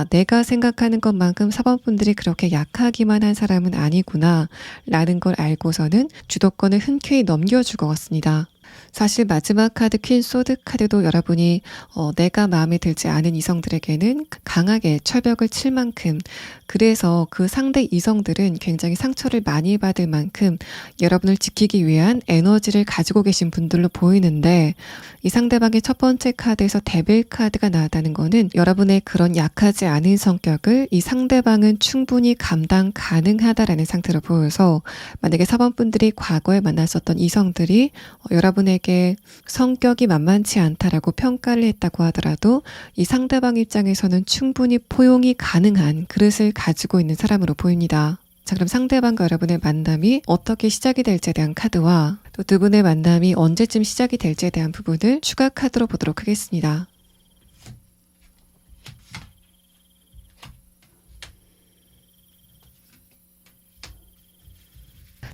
내가 생각하는 것만큼 사번분들이 그렇게 약하기만 한 사람은 아니구나 라는 걸 알고서는 주도권을 흔쾌히 넘겨줄 것 같습니다. 사실 마지막 카드 퀸 소드 카드도 여러분이 내가 마음에 들지 않은 이성들에게는 강하게 철벽을 칠 만큼, 그래서 그 상대 이성들은 굉장히 상처를 많이 받을 만큼 여러분을 지키기 위한 에너지를 가지고 계신 분들로 보이는데, 이 상대방의 첫 번째 카드에서 데빌 카드가 나왔다는 거는 여러분의 그런 약하지 않은 성격을 이 상대방은 충분히 감당 가능하다라는 상태로 보여서, 만약에 4번분들이 과거에 만났었던 이성들이 여러분에게 성격이 만만치 않다라고 평가를 했다고 하더라도 이 상대방 입장에서는 충분히 포용이 가능한 그릇을 가지고 있는 사람으로 보입니다. 자, 그럼 상대방과 여러분의 만남이 어떻게 시작이 될지에 대한 카드와 또 두 분의 만남이 언제쯤 시작이 될지에 대한 부분을 추가 카드로 보도록 하겠습니다.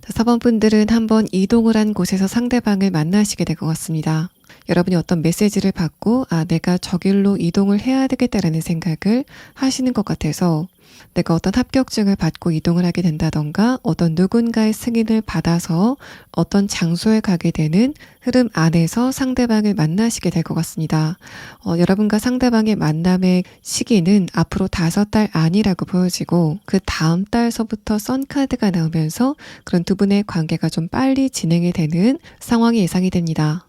자, 4번 분들은 한번 이동을 한 곳에서 상대방을 만나시게 될 것 같습니다. 여러분이 어떤 메시지를 받고 내가 저 길로 이동을 해야 되겠다라는 생각을 하시는 것 같아서 내가 어떤 합격증을 받고 이동을 하게 된다던가 어떤 누군가의 승인을 받아서 어떤 장소에 가게 되는 흐름 안에서 상대방을 만나시게 될 것 같습니다. 여러분과 상대방의 만남의 시기는 앞으로 5달 안이라고 보여지고 그 다음 달서부터 선카드가 나오면서 그런 두 분의 관계가 좀 빨리 진행이 되는 상황이 예상이 됩니다.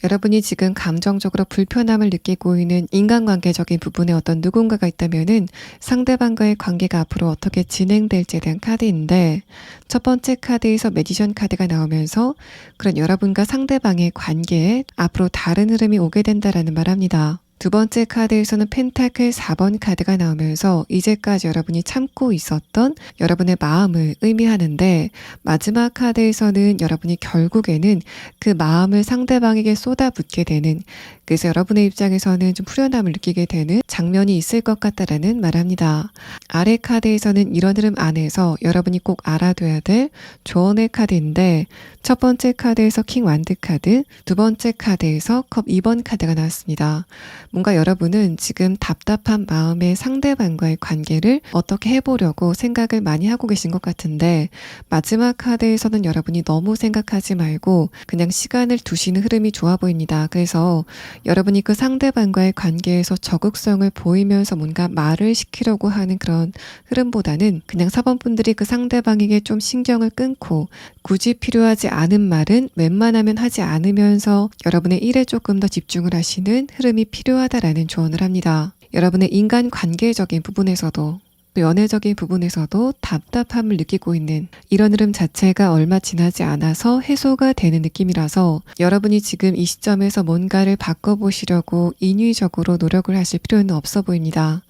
여러분이 지금 감정적으로 불편함을 느끼고 있는 인간관계적인 부분에 어떤 누군가가 있다면은 상대방과의 관계가 앞으로 어떻게 진행될지에 대한 카드인데, 첫 번째 카드에서 매지션 카드가 나오면서 그런 여러분과 상대방의 관계에 앞으로 다른 흐름이 오게 된다라는 말합니다. 두 번째 카드에서는 펜타클 4번 카드가 나오면서 이제까지 여러분이 참고 있었던 여러분의 마음을 의미하는데, 마지막 카드에서는 여러분이 결국에는 그 마음을 상대방에게 쏟아붓게 되는, 그래서 여러분의 입장에서는 좀 후련함을 느끼게 되는 장면이 있을 것 같다라는 말합니다. 아래 카드에서는 이런 흐름 안에서 여러분이 꼭 알아둬야 될 조언의 카드인데, 첫 번째 카드에서 킹 완드 카드, 두 번째 카드에서 컵 2번 카드가 나왔습니다. 뭔가 여러분은 지금 답답한 마음에 상대방과의 관계를 어떻게 해보려고 생각을 많이 하고 계신 것 같은데, 마지막 카드에서는 여러분이 너무 생각하지 말고 그냥 시간을 두시는 흐름이 좋아 보입니다. 그래서 여러분이 그 상대방과의 관계에서 적극성을 보이면서 뭔가 말을 시키려고 하는 그런 흐름보다는 그냥 4번 분들이 그 상대방에게 좀 신경을 끊고 굳이 필요하지 않은 말은 웬만하면 하지 않으면서 여러분의 일에 조금 더 집중을 하시는 흐름이 필요하다라는 조언을 합니다. 여러분의 인간관계적인 부분에서도 또 연애적인 부분에서도 답답함을 느끼고 있는 이런 흐름 자체가 얼마 지나지 않아서 해소가 되는 느낌이라서 여러분이 지금 이 시점에서 뭔가를 바꿔보시려고 인위적으로 노력을 하실 필요는 없어 보입니다.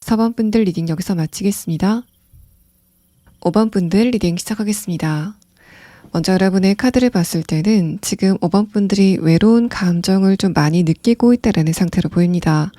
4번 분들 리딩 여기서 마치겠습니다. 5번 분들 리딩 시작하겠습니다. 먼저 여러분의 카드를 봤을 때는 지금 5번 분들이 외로운 감정을 좀 많이 느끼고 있다는 상태로 보입니다.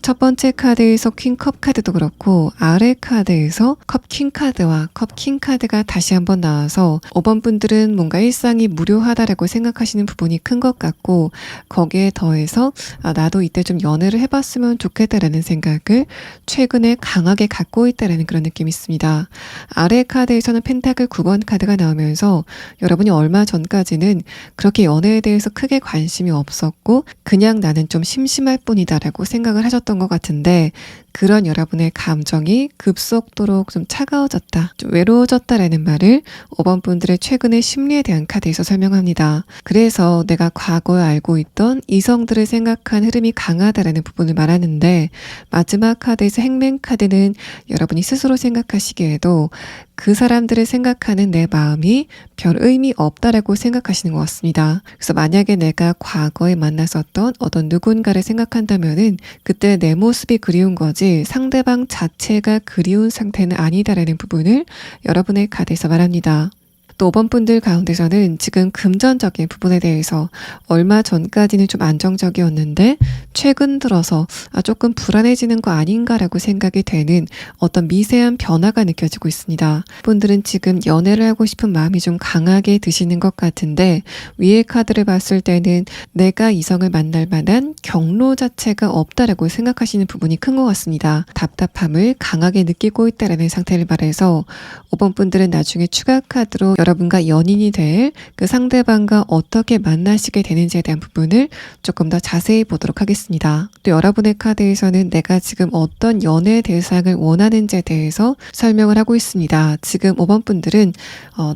첫 번째 카드에서 퀸컵 카드도 그렇고 아래 카드에서 컵 퀸 카드와 컵 킹 카드가 다시 한번 나와서 5번 분들은 뭔가 일상이 무료하다라고 생각하시는 부분이 큰 것 같고, 거기에 더해서 나도 이때 좀 연애를 해봤으면 좋겠다라는 생각을 최근에 강하게 갖고 있다라는 그런 느낌이 있습니다. 아래 카드에서는 펜타클 9번 카드가 나오면서 여러분이 얼마 전까지는 그렇게 연애에 대해서 크게 관심이 없었고 그냥 나는 좀 심심할 뿐이다라고 생각을 하셨던 것 같은데, 그런 여러분의 감정이 급속도로 좀 차가워졌다, 좀 외로워졌다라는 말을 5번 분들의 최근의 심리에 대한 카드에서 설명합니다. 그래서 내가 과거에 알고 있던 이성들을 생각한 흐름이 강하다라는 부분을 말하는데, 마지막 카드에서 행맨 카드는 여러분이 스스로 생각하시기에도 그 사람들을 생각하는 내 마음이 별 의미 없다라고 생각하시는 것 같습니다. 그래서 만약에 내가 과거에 만났었던 어떤 누군가를 생각한다면은 그때 내 모습이 그리운 거지 상대방 자체가 그리운 상태는 아니다라는 부분을 여러분의 카드에서 말합니다. 또 5번 분들 가운데서는 지금 금전적인 부분에 대해서 얼마 전까지는 좀 안정적이었는데 최근 들어서 조금 불안해지는 거 아닌가라고 생각이 되는 어떤 미세한 변화가 느껴지고 있습니다. 분들은 지금 연애를 하고 싶은 마음이 좀 강하게 드시는 것 같은데, 위의 카드를 봤을 때는 내가 이성을 만날 만한 경로 자체가 없다라고 생각하시는 부분이 큰 것 같습니다. 답답함을 강하게 느끼고 있다라는 상태를 말해서 5번 분들은 나중에 추가 카드로 여러분과 연인이 될 그 상대방과 어떻게 만나시게 되는지에 대한 부분을 조금 더 자세히 보도록 하겠습니다. 또 여러분의 카드에서는 내가 지금 어떤 연애 대상을 원하는지에 대해서 설명을 하고 있습니다. 지금 5번 분들은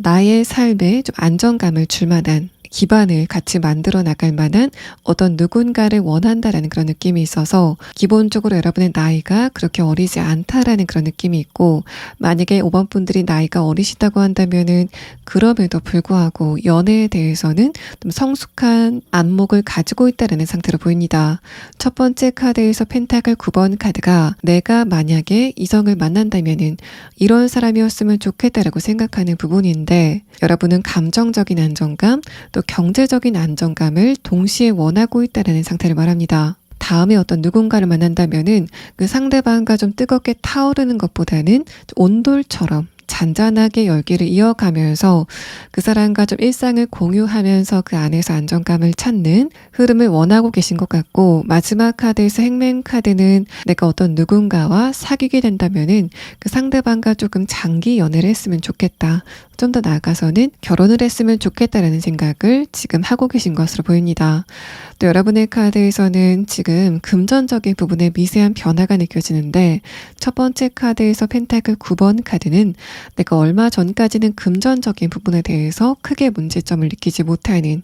나의 삶에 좀 안정감을 줄 만한 기반을 같이 만들어 나갈 만한 어떤 누군가를 원한다라는 그런 느낌이 있어서, 기본적으로 여러분의 나이가 그렇게 어리지 않다라는 그런 느낌이 있고, 만약에 5번 분들이 나이가 어리시다고 한다면은 그럼에도 불구하고 연애에 대해서는 좀 성숙한 안목을 가지고 있다라는 상태로 보입니다. 첫 번째 카드에서 펜타클 9번 카드가 내가 만약에 이성을 만난다면은 이런 사람이었으면 좋겠다라고 생각하는 부분인데, 여러분은 감정적인 안정감 또 경제적인 안정감을 동시에 원하고 있다는 상태를 말합니다. 다음에 어떤 누군가를 만난다면은 그 상대방과 좀 뜨겁게 타오르는 것보다는 온돌처럼 잔잔하게 열기를 이어가면서 그 사람과 좀 일상을 공유하면서 그 안에서 안정감을 찾는 흐름을 원하고 계신 것 같고, 마지막 카드에서 행맨 카드는 내가 어떤 누군가와 사귀게 된다면은 그 상대방과 조금 장기 연애를 했으면 좋겠다, 좀 더 나아가서는 결혼을 했으면 좋겠다라는 생각을 지금 하고 계신 것으로 보입니다. 또 여러분의 카드에서는 지금 금전적인 부분에 미세한 변화가 느껴지는데, 첫 번째 카드에서 펜타클 9번 카드는 내가 얼마 전까지는 금전적인 부분에 대해서 크게 문제점을 느끼지 못하는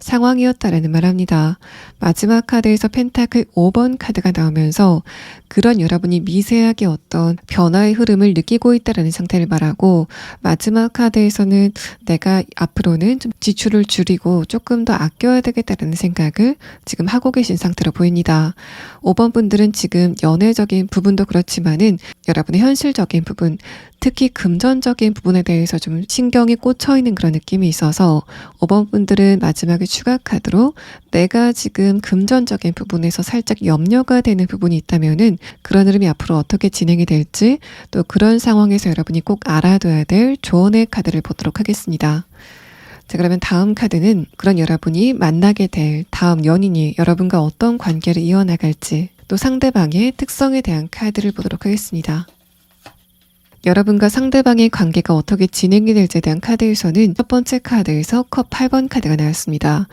상황이었다라는 말합니다. 마지막 카드에서 펜타클 5번 카드가 나오면서 그런 여러분이 미세하게 어떤 변화의 흐름을 느끼고 있다라는 상태를 말하고, 마지막 카드에서는 내가 앞으로는 좀 지출을 줄이고 조금 더 아껴야 되겠다라는 생각을 지금 하고 계신 상태로 보입니다. 5번 분들은 지금 연애적인 부분도 그렇지만은 여러분의 현실적인 부분, 특히 금전적인 부분에 대해서 좀 신경이 꽂혀 있는 그런 느낌이 있어서 5번 분들은 마지막에 추가 카드로 내가 지금 금전적인 부분에서 살짝 염려가 되는 부분이 있다면은 그런 흐름이 앞으로 어떻게 진행이 될지, 또 그런 상황에서 여러분이 꼭 알아둬야 될 조언의 카드를 보도록 하겠습니다. 자, 그러면 다음 카드는 그런 여러분이 만나게 될 다음 연인이 여러분과 어떤 관계를 이어나갈지, 또 상대방의 특성에 대한 카드를 보도록 하겠습니다. 여러분과 상대방의 관계가 어떻게 진행이 될지에 대한 카드에서는 첫 번째 카드에서 컵 8번 카드가 나왔습니다.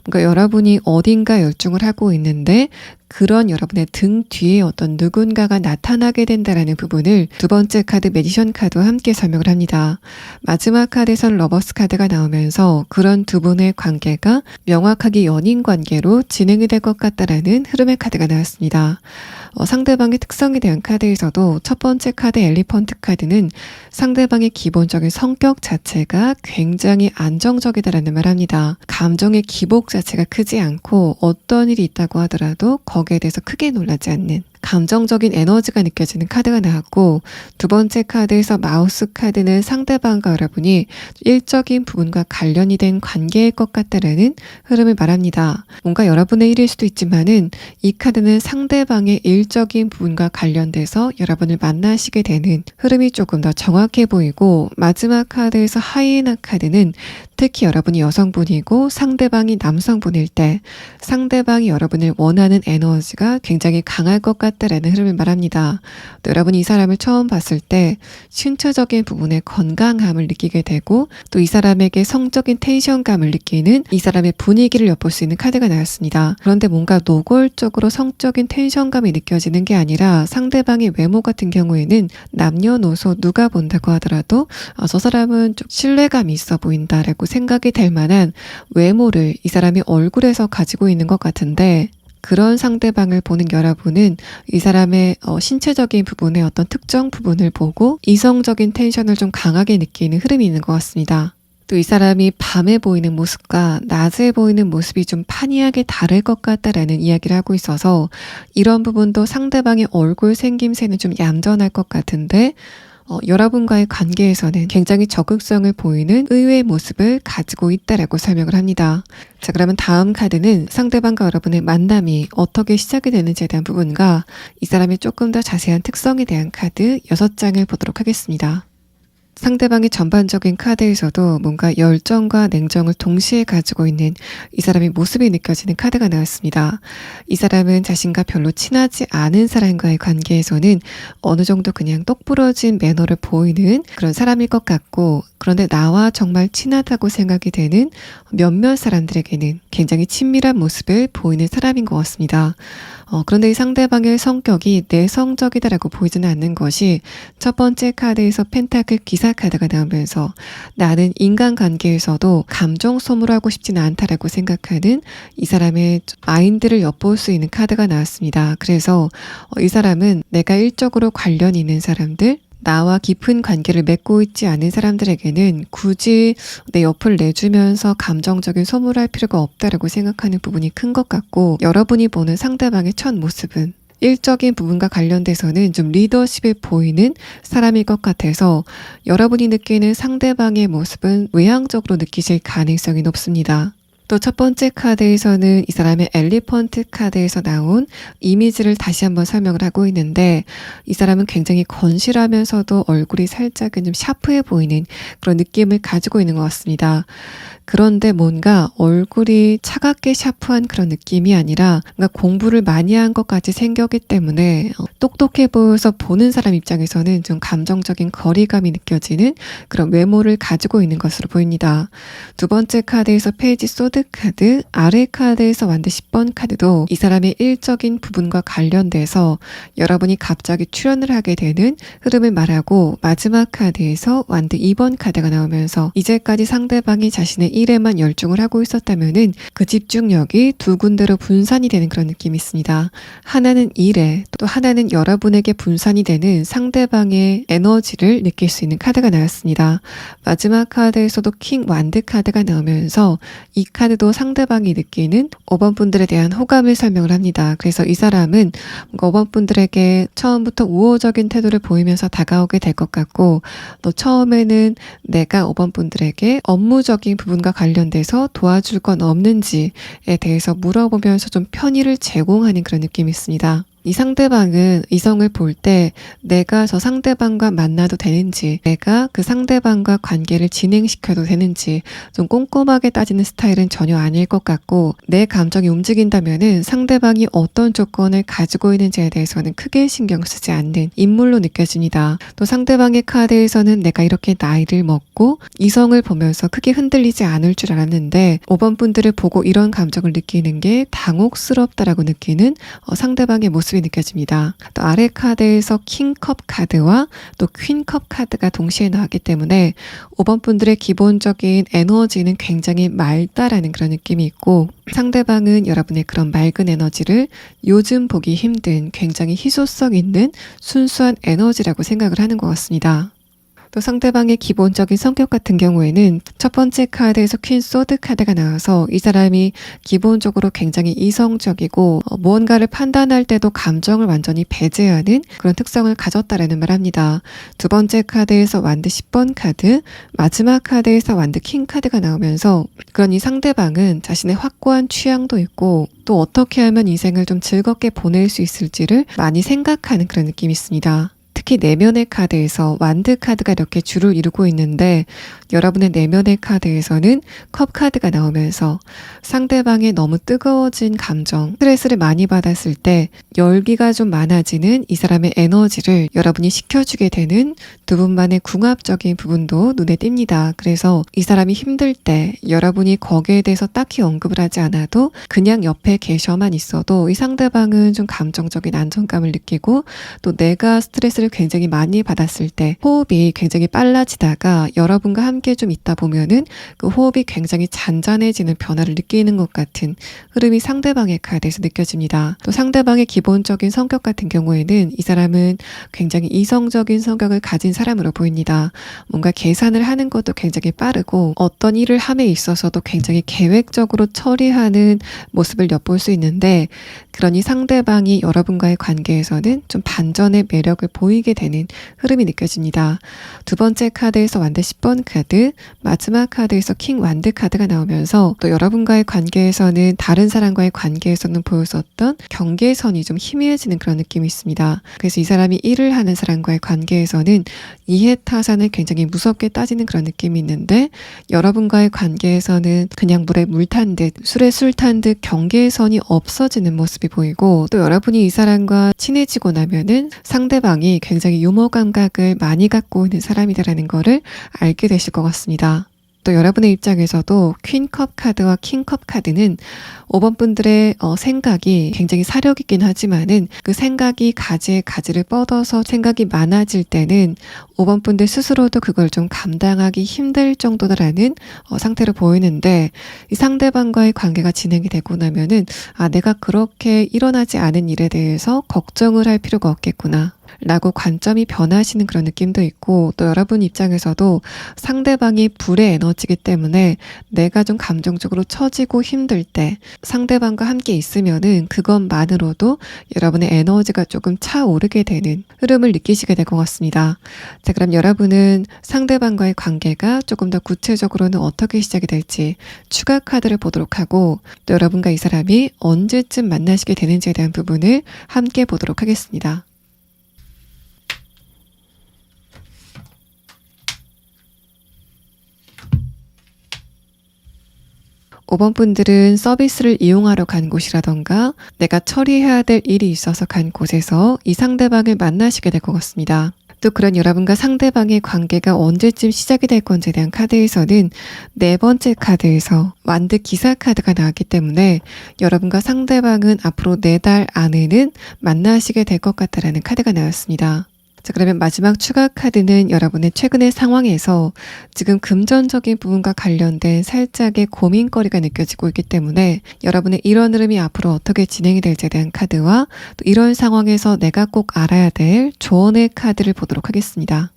그러니까 여러분이 어딘가 열중을 하고 있는데 그런 여러분의 등 뒤에 어떤 누군가가 나타나게 된다라는 부분을 두 번째 카드 매지션 카드와 함께 설명을 합니다. 마지막 카드에선 러버스 카드가 나오면서 그런 두 분의 관계가 명확하게 연인 관계로 진행이 될 것 같다라는 흐름의 카드가 나왔습니다. 상대방의 특성에 대한 카드에서도 첫 번째 카드 엘리펀트 카드는 상대방의 기본적인 성격 자체가 굉장히 안정적이다라는 말합니다. 감정의 기복 자체가 크지 않고 어떤 일이 있다고 하더라도 거기에 대해서 크게 놀라지 않는 감정적인 에너지가 느껴지는 카드가 나왔고, 두 번째 카드에서 마우스 카드는 상대방과 여러분이 일적인 부분과 관련이 된 관계일 것 같다라는 흐름을 말합니다. 뭔가 여러분의 일일 수도 있지만은 이 카드는 상대방의 일적인 부분과 관련돼서 여러분을 만나시게 되는 흐름이 조금 더 정확해 보이고, 마지막 카드에서 하이에나 카드는 특히 여러분이 여성분이고 상대방이 남성분일 때 상대방이 여러분을 원하는 에너지가 굉장히 강할 것 같다라는 흐름을 말합니다. 또 여러분이 이 사람을 처음 봤을 때 신체적인 부분의 건강함을 느끼게 되고, 또 이 사람에게 성적인 텐션감을 느끼는 이 사람의 분위기를 엿볼 수 있는 카드가 나왔습니다. 그런데 뭔가 노골적으로 성적인 텐션감이 느껴지는 게 아니라 상대방의 외모 같은 경우에는 남녀노소 누가 본다고 하더라도 저 사람은 좀 신뢰감이 있어 보인다라고 생각이 될 만한 외모를 이 사람이 얼굴에서 가지고 있는 것 같은데, 그런 상대방을 보는 여러분은 이 사람의 신체적인 부분의 어떤 특정 부분을 보고 이성적인 텐션을 좀 강하게 느끼는 흐름이 있는 것 같습니다. 또 이 사람이 밤에 보이는 모습과 낮에 보이는 모습이 좀 판이하게 다를 것 같다라는 이야기를 하고 있어서 이런 부분도 상대방의 얼굴 생김새는 좀 얌전할 것 같은데 여러분과의 관계에서는 굉장히 적극성을 보이는 의외의 모습을 가지고 있다라고 설명을 합니다. 자, 그러면 다음 카드는 상대방과 여러분의 만남이 어떻게 시작이 되는지에 대한 부분과 이 사람의 조금 더 자세한 특성에 대한 카드 6장을 보도록 하겠습니다. 상대방의 전반적인 카드에서도 뭔가 열정과 냉정을 동시에 가지고 있는 이 사람의 모습이 느껴지는 카드가 나왔습니다. 이 사람은 자신과 별로 친하지 않은 사람과의 관계에서는 어느 정도 그냥 똑부러진 매너를 보이는 그런 사람일 것 같고, 그런데 나와 정말 친하다고 생각이 되는 몇몇 사람들에게는 굉장히 친밀한 모습을 보이는 사람인 것 같습니다. 그런데 이 상대방의 성격이 내성적이다라고 보이지는 않는 것이 첫 번째 카드에서 펜타클 기사 카드가 나오면서 나는 인간관계에서도 감정 소모하고 싶지는 않다라고 생각하는 이 사람의 마인드를 엿볼 수 있는 카드가 나왔습니다. 그래서 이 사람은 내가 일적으로 관련 있는 사람들, 나와 깊은 관계를 맺고 있지 않은 사람들에게는 굳이 내 옆을 내주면서 감정적인 소모를 할 필요가 없다라고 생각하는 부분이 큰 것 같고, 여러분이 보는 상대방의 첫 모습은 일적인 부분과 관련돼서는 좀 리더십을 보이는 사람일 것 같아서 여러분이 느끼는 상대방의 모습은 외향적으로 느끼실 가능성이 높습니다. 또 첫 번째 카드에서는 이 사람의 엘리펀트 카드에서 나온 이미지를 다시 한번 설명을 하고 있는데, 이 사람은 굉장히 건실하면서도 얼굴이 살짝은 좀 샤프해 보이는 그런 느낌을 가지고 있는 것 같습니다. 그런데 뭔가 얼굴이 차갑게 샤프한 그런 느낌이 아니라 뭔가 공부를 많이 한 것 같이 생겼기 때문에 똑똑해 보여서 보는 사람 입장에서는 좀 감정적인 거리감이 느껴지는 그런 외모를 가지고 있는 것으로 보입니다. 두 번째 카드에서 페이지 소드 카드, 아래 카드에서 완드 10번 카드도 이 사람의 일적인 부분과 관련돼서 여러분이 갑자기 출연을 하게 되는 흐름을 말하고, 마지막 카드에서 완드 2번 카드가 나오면서 이제까지 상대방이 자신의 일에만 열중을 하고 있었다면은 그 집중력이 두 군데로 분산이 되는 그런 느낌이 있습니다. 하나는 일에, 또 하나는 여러분에게 분산이 되는 상대방의 에너지를 느낄 수 있는 카드가 나왔습니다. 마지막 카드에서도 킹 완드 카드가 나오면서 이 카드도 상대방이 느끼는 5번 분들에 대한 호감을 설명을 합니다. 그래서 이 사람은 뭔가 5번 분들에게 처음부터 우호적인 태도를 보이면서 다가오게 될 것 같고, 또 처음에는 내가 5번 분들에게 업무적인 부분과 관련돼서 도와줄 건 없는지에 대해서 물어보면서 좀 편의를 제공하는 그런 느낌이 있습니다. 이 상대방은 이성을 볼 때 내가 저 상대방과 만나도 되는지, 내가 그 상대방과 관계를 진행시켜도 되는지 좀 꼼꼼하게 따지는 스타일은 전혀 아닐 것 같고, 내 감정이 움직인다면은 상대방이 어떤 조건을 가지고 있는지에 대해서는 크게 신경 쓰지 않는 인물로 느껴집니다. 또 상대방의 카드에서는 내가 이렇게 나이를 먹고 이성을 보면서 크게 흔들리지 않을 줄 알았는데 5번 분들을 보고 이런 감정을 느끼는 게 당혹스럽다라고 느끼는 상대방의 모습 느껴집니다. 또 아래 카드에서 킹컵 카드와 또 퀸컵 카드가 동시에 나왔기 때문에 5번 분들의 기본적인 에너지는 굉장히 맑다라는 그런 느낌이 있고, 상대방은 여러분의 그런 맑은 에너지를 요즘 보기 힘든 굉장히 희소성 있는 순수한 에너지라고 생각을 하는 것 같습니다. 또 상대방의 기본적인 성격 같은 경우에는 첫 번째 카드에서 퀸 소드 카드가 나와서 이 사람이 기본적으로 굉장히 이성적이고 무언가를 판단할 때도 감정을 완전히 배제하는 그런 특성을 가졌다라는 말 합니다. 두 번째 카드에서 완드 10번 카드, 마지막 카드에서 완드 킹 카드가 나오면서 그러니 상대방은 자신의 확고한 취향도 있고 또 어떻게 하면 인생을 좀 즐겁게 보낼 수 있을지를 많이 생각하는 그런 느낌이 있습니다. 특히 내면의 카드에서 완드 카드가 이렇게 줄을 이루고 있는데, 여러분의 내면의 카드에서는 컵 카드가 나오면서 상대방의 너무 뜨거워진 감정, 스트레스를 많이 받았을 때 열기가 좀 많아지는 이 사람의 에너지를 여러분이 식혀주게 되는 두 분만의 궁합적인 부분도 눈에 띕니다. 그래서 이 사람이 힘들 때 여러분이 거기에 대해서 딱히 언급을 하지 않아도 그냥 옆에 계셔만 있어도 이 상대방은 좀 감정적인 안정감을 느끼고, 또 내가 스트레스를 굉장히 많이 받았을 때 호흡이 굉장히 빨라지다가 여러분과 함께 좀 있다 보면은 그 호흡이 굉장히 잔잔해지는 변화를 느끼는 것 같은 흐름이 상대방의 카드에서 느껴집니다. 또 상대방의 기본적인 성격 같은 경우에는 이 사람은 굉장히 이성적인 성격을 가진 사람으로 보입니다. 뭔가 계산을 하는 것도 굉장히 빠르고 어떤 일을 함에 있어서도 굉장히 계획적으로 처리하는 모습을 엿볼 수 있는데, 그러니 상대방이 여러분과의 관계에서는 좀 반전의 매력을 보이게 되는 흐름이 느껴집니다. 두 번째 카드에서 완드 10번 카드, 마지막 카드에서 킹 완드 카드가 나오면서 또 여러분과의 관계에서는 다른 사람과의 관계에서는 보였었던 경계선이 좀 희미해지는 그런 느낌이 있습니다. 그래서 이 사람이 일을 하는 사람과의 관계에서는 이해타산을 굉장히 무섭게 따지는 그런 느낌이 있는데, 여러분과의 관계에서는 그냥 물에 물 탄 듯, 술에 술 탄 듯 경계선이 없어지는 모습이 보이고, 또 여러분이 이 사람과 친해지고 나면은 상대방이 굉장히 유머 감각을 많이 갖고 있는 사람이다라는 거를 알게 되실 것 같습니다. 또 여러분의 입장에서도 퀸컵 카드와 킹컵 카드는 5번 분들의 생각이 굉장히 사력 있긴 하지만은 그 생각이 가지에 가지를 뻗어서 생각이 많아질 때는 5번 분들 스스로도 그걸 좀 감당하기 힘들 정도라는 상태로 보이는데, 이 상대방과의 관계가 진행이 되고 나면은 내가 그렇게 일어나지 않은 일에 대해서 걱정을 할 필요가 없겠구나 라고 관점이 변하시는 그런 느낌도 있고, 또 여러분 입장에서도 상대방이 불의 에너지이기 때문에 내가 좀 감정적으로 처지고 힘들 때 상대방과 함께 있으면은 그것만으로도 여러분의 에너지가 조금 차오르게 되는 흐름을 느끼시게 될 것 같습니다. 자, 그럼 여러분은 상대방과의 관계가 조금 더 구체적으로는 어떻게 시작이 될지 추가 카드를 보도록 하고, 또 여러분과 이 사람이 언제쯤 만나시게 되는지에 대한 부분을 함께 보도록 하겠습니다. 5번 분들은 서비스를 이용하러 간 곳이라던가 내가 처리해야 될 일이 있어서 간 곳에서 이 상대방을 만나시게 될 것 같습니다. 또 그런 여러분과 상대방의 관계가 언제쯤 시작이 될 건지에 대한 카드에서는 네 번째 카드에서 완드 기사 카드가 나왔기 때문에 여러분과 상대방은 앞으로 4달 안에는 만나시게 될 것 같다라는 카드가 나왔습니다. 자, 그러면 마지막 추가 카드는 여러분의 최근의 상황에서 지금 금전적인 부분과 관련된 살짝의 고민거리가 느껴지고 있기 때문에 여러분의 이런 흐름이 앞으로 어떻게 진행이 될지에 대한 카드와 또 이런 상황에서 내가 꼭 알아야 될 조언의 카드를 보도록 하겠습니다.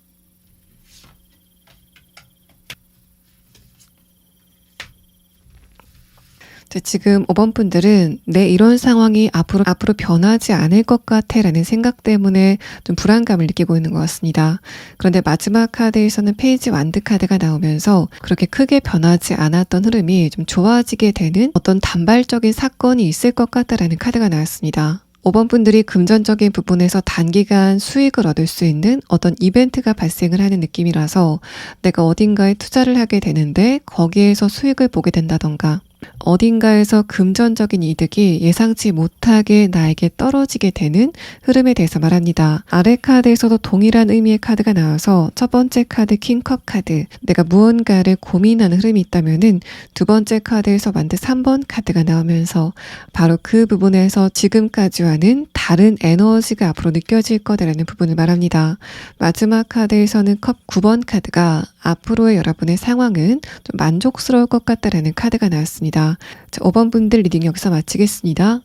지금 5번 분들은 내 이런 상황이 앞으로 변하지 않을 것 같아 라는 생각 때문에 좀 불안감을 느끼고 있는 것 같습니다. 그런데 마지막 카드에서는 페이지 완드 카드가 나오면서 그렇게 크게 변하지 않았던 흐름이 좀 좋아지게 되는 어떤 단발적인 사건이 있을 것 같다라는 카드가 나왔습니다. 5번 분들이 금전적인 부분에서 단기간 수익을 얻을 수 있는 어떤 이벤트가 발생을 하는 느낌이라서 내가 어딘가에 투자를 하게 되는데 거기에서 수익을 보게 된다던가 어딘가에서 금전적인 이득이 예상치 못하게 나에게 떨어지게 되는 흐름에 대해서 말합니다. 아래 카드에서도 동일한 의미의 카드가 나와서 첫 번째 카드 킹컵 카드, 내가 무언가를 고민하는 흐름이 있다면은 두 번째 카드에서 만든 3번 카드가 나오면서 바로 그 부분에서 지금까지와는 다른 에너지가 앞으로 느껴질 거다라는 부분을 말합니다. 마지막 카드에서는 컵 9번 카드가 앞으로의 여러분의 상황은 좀 만족스러울 것 같다라는 카드가 나왔습니다. 자, 5번 분들 리딩 여기서 마치겠습니다.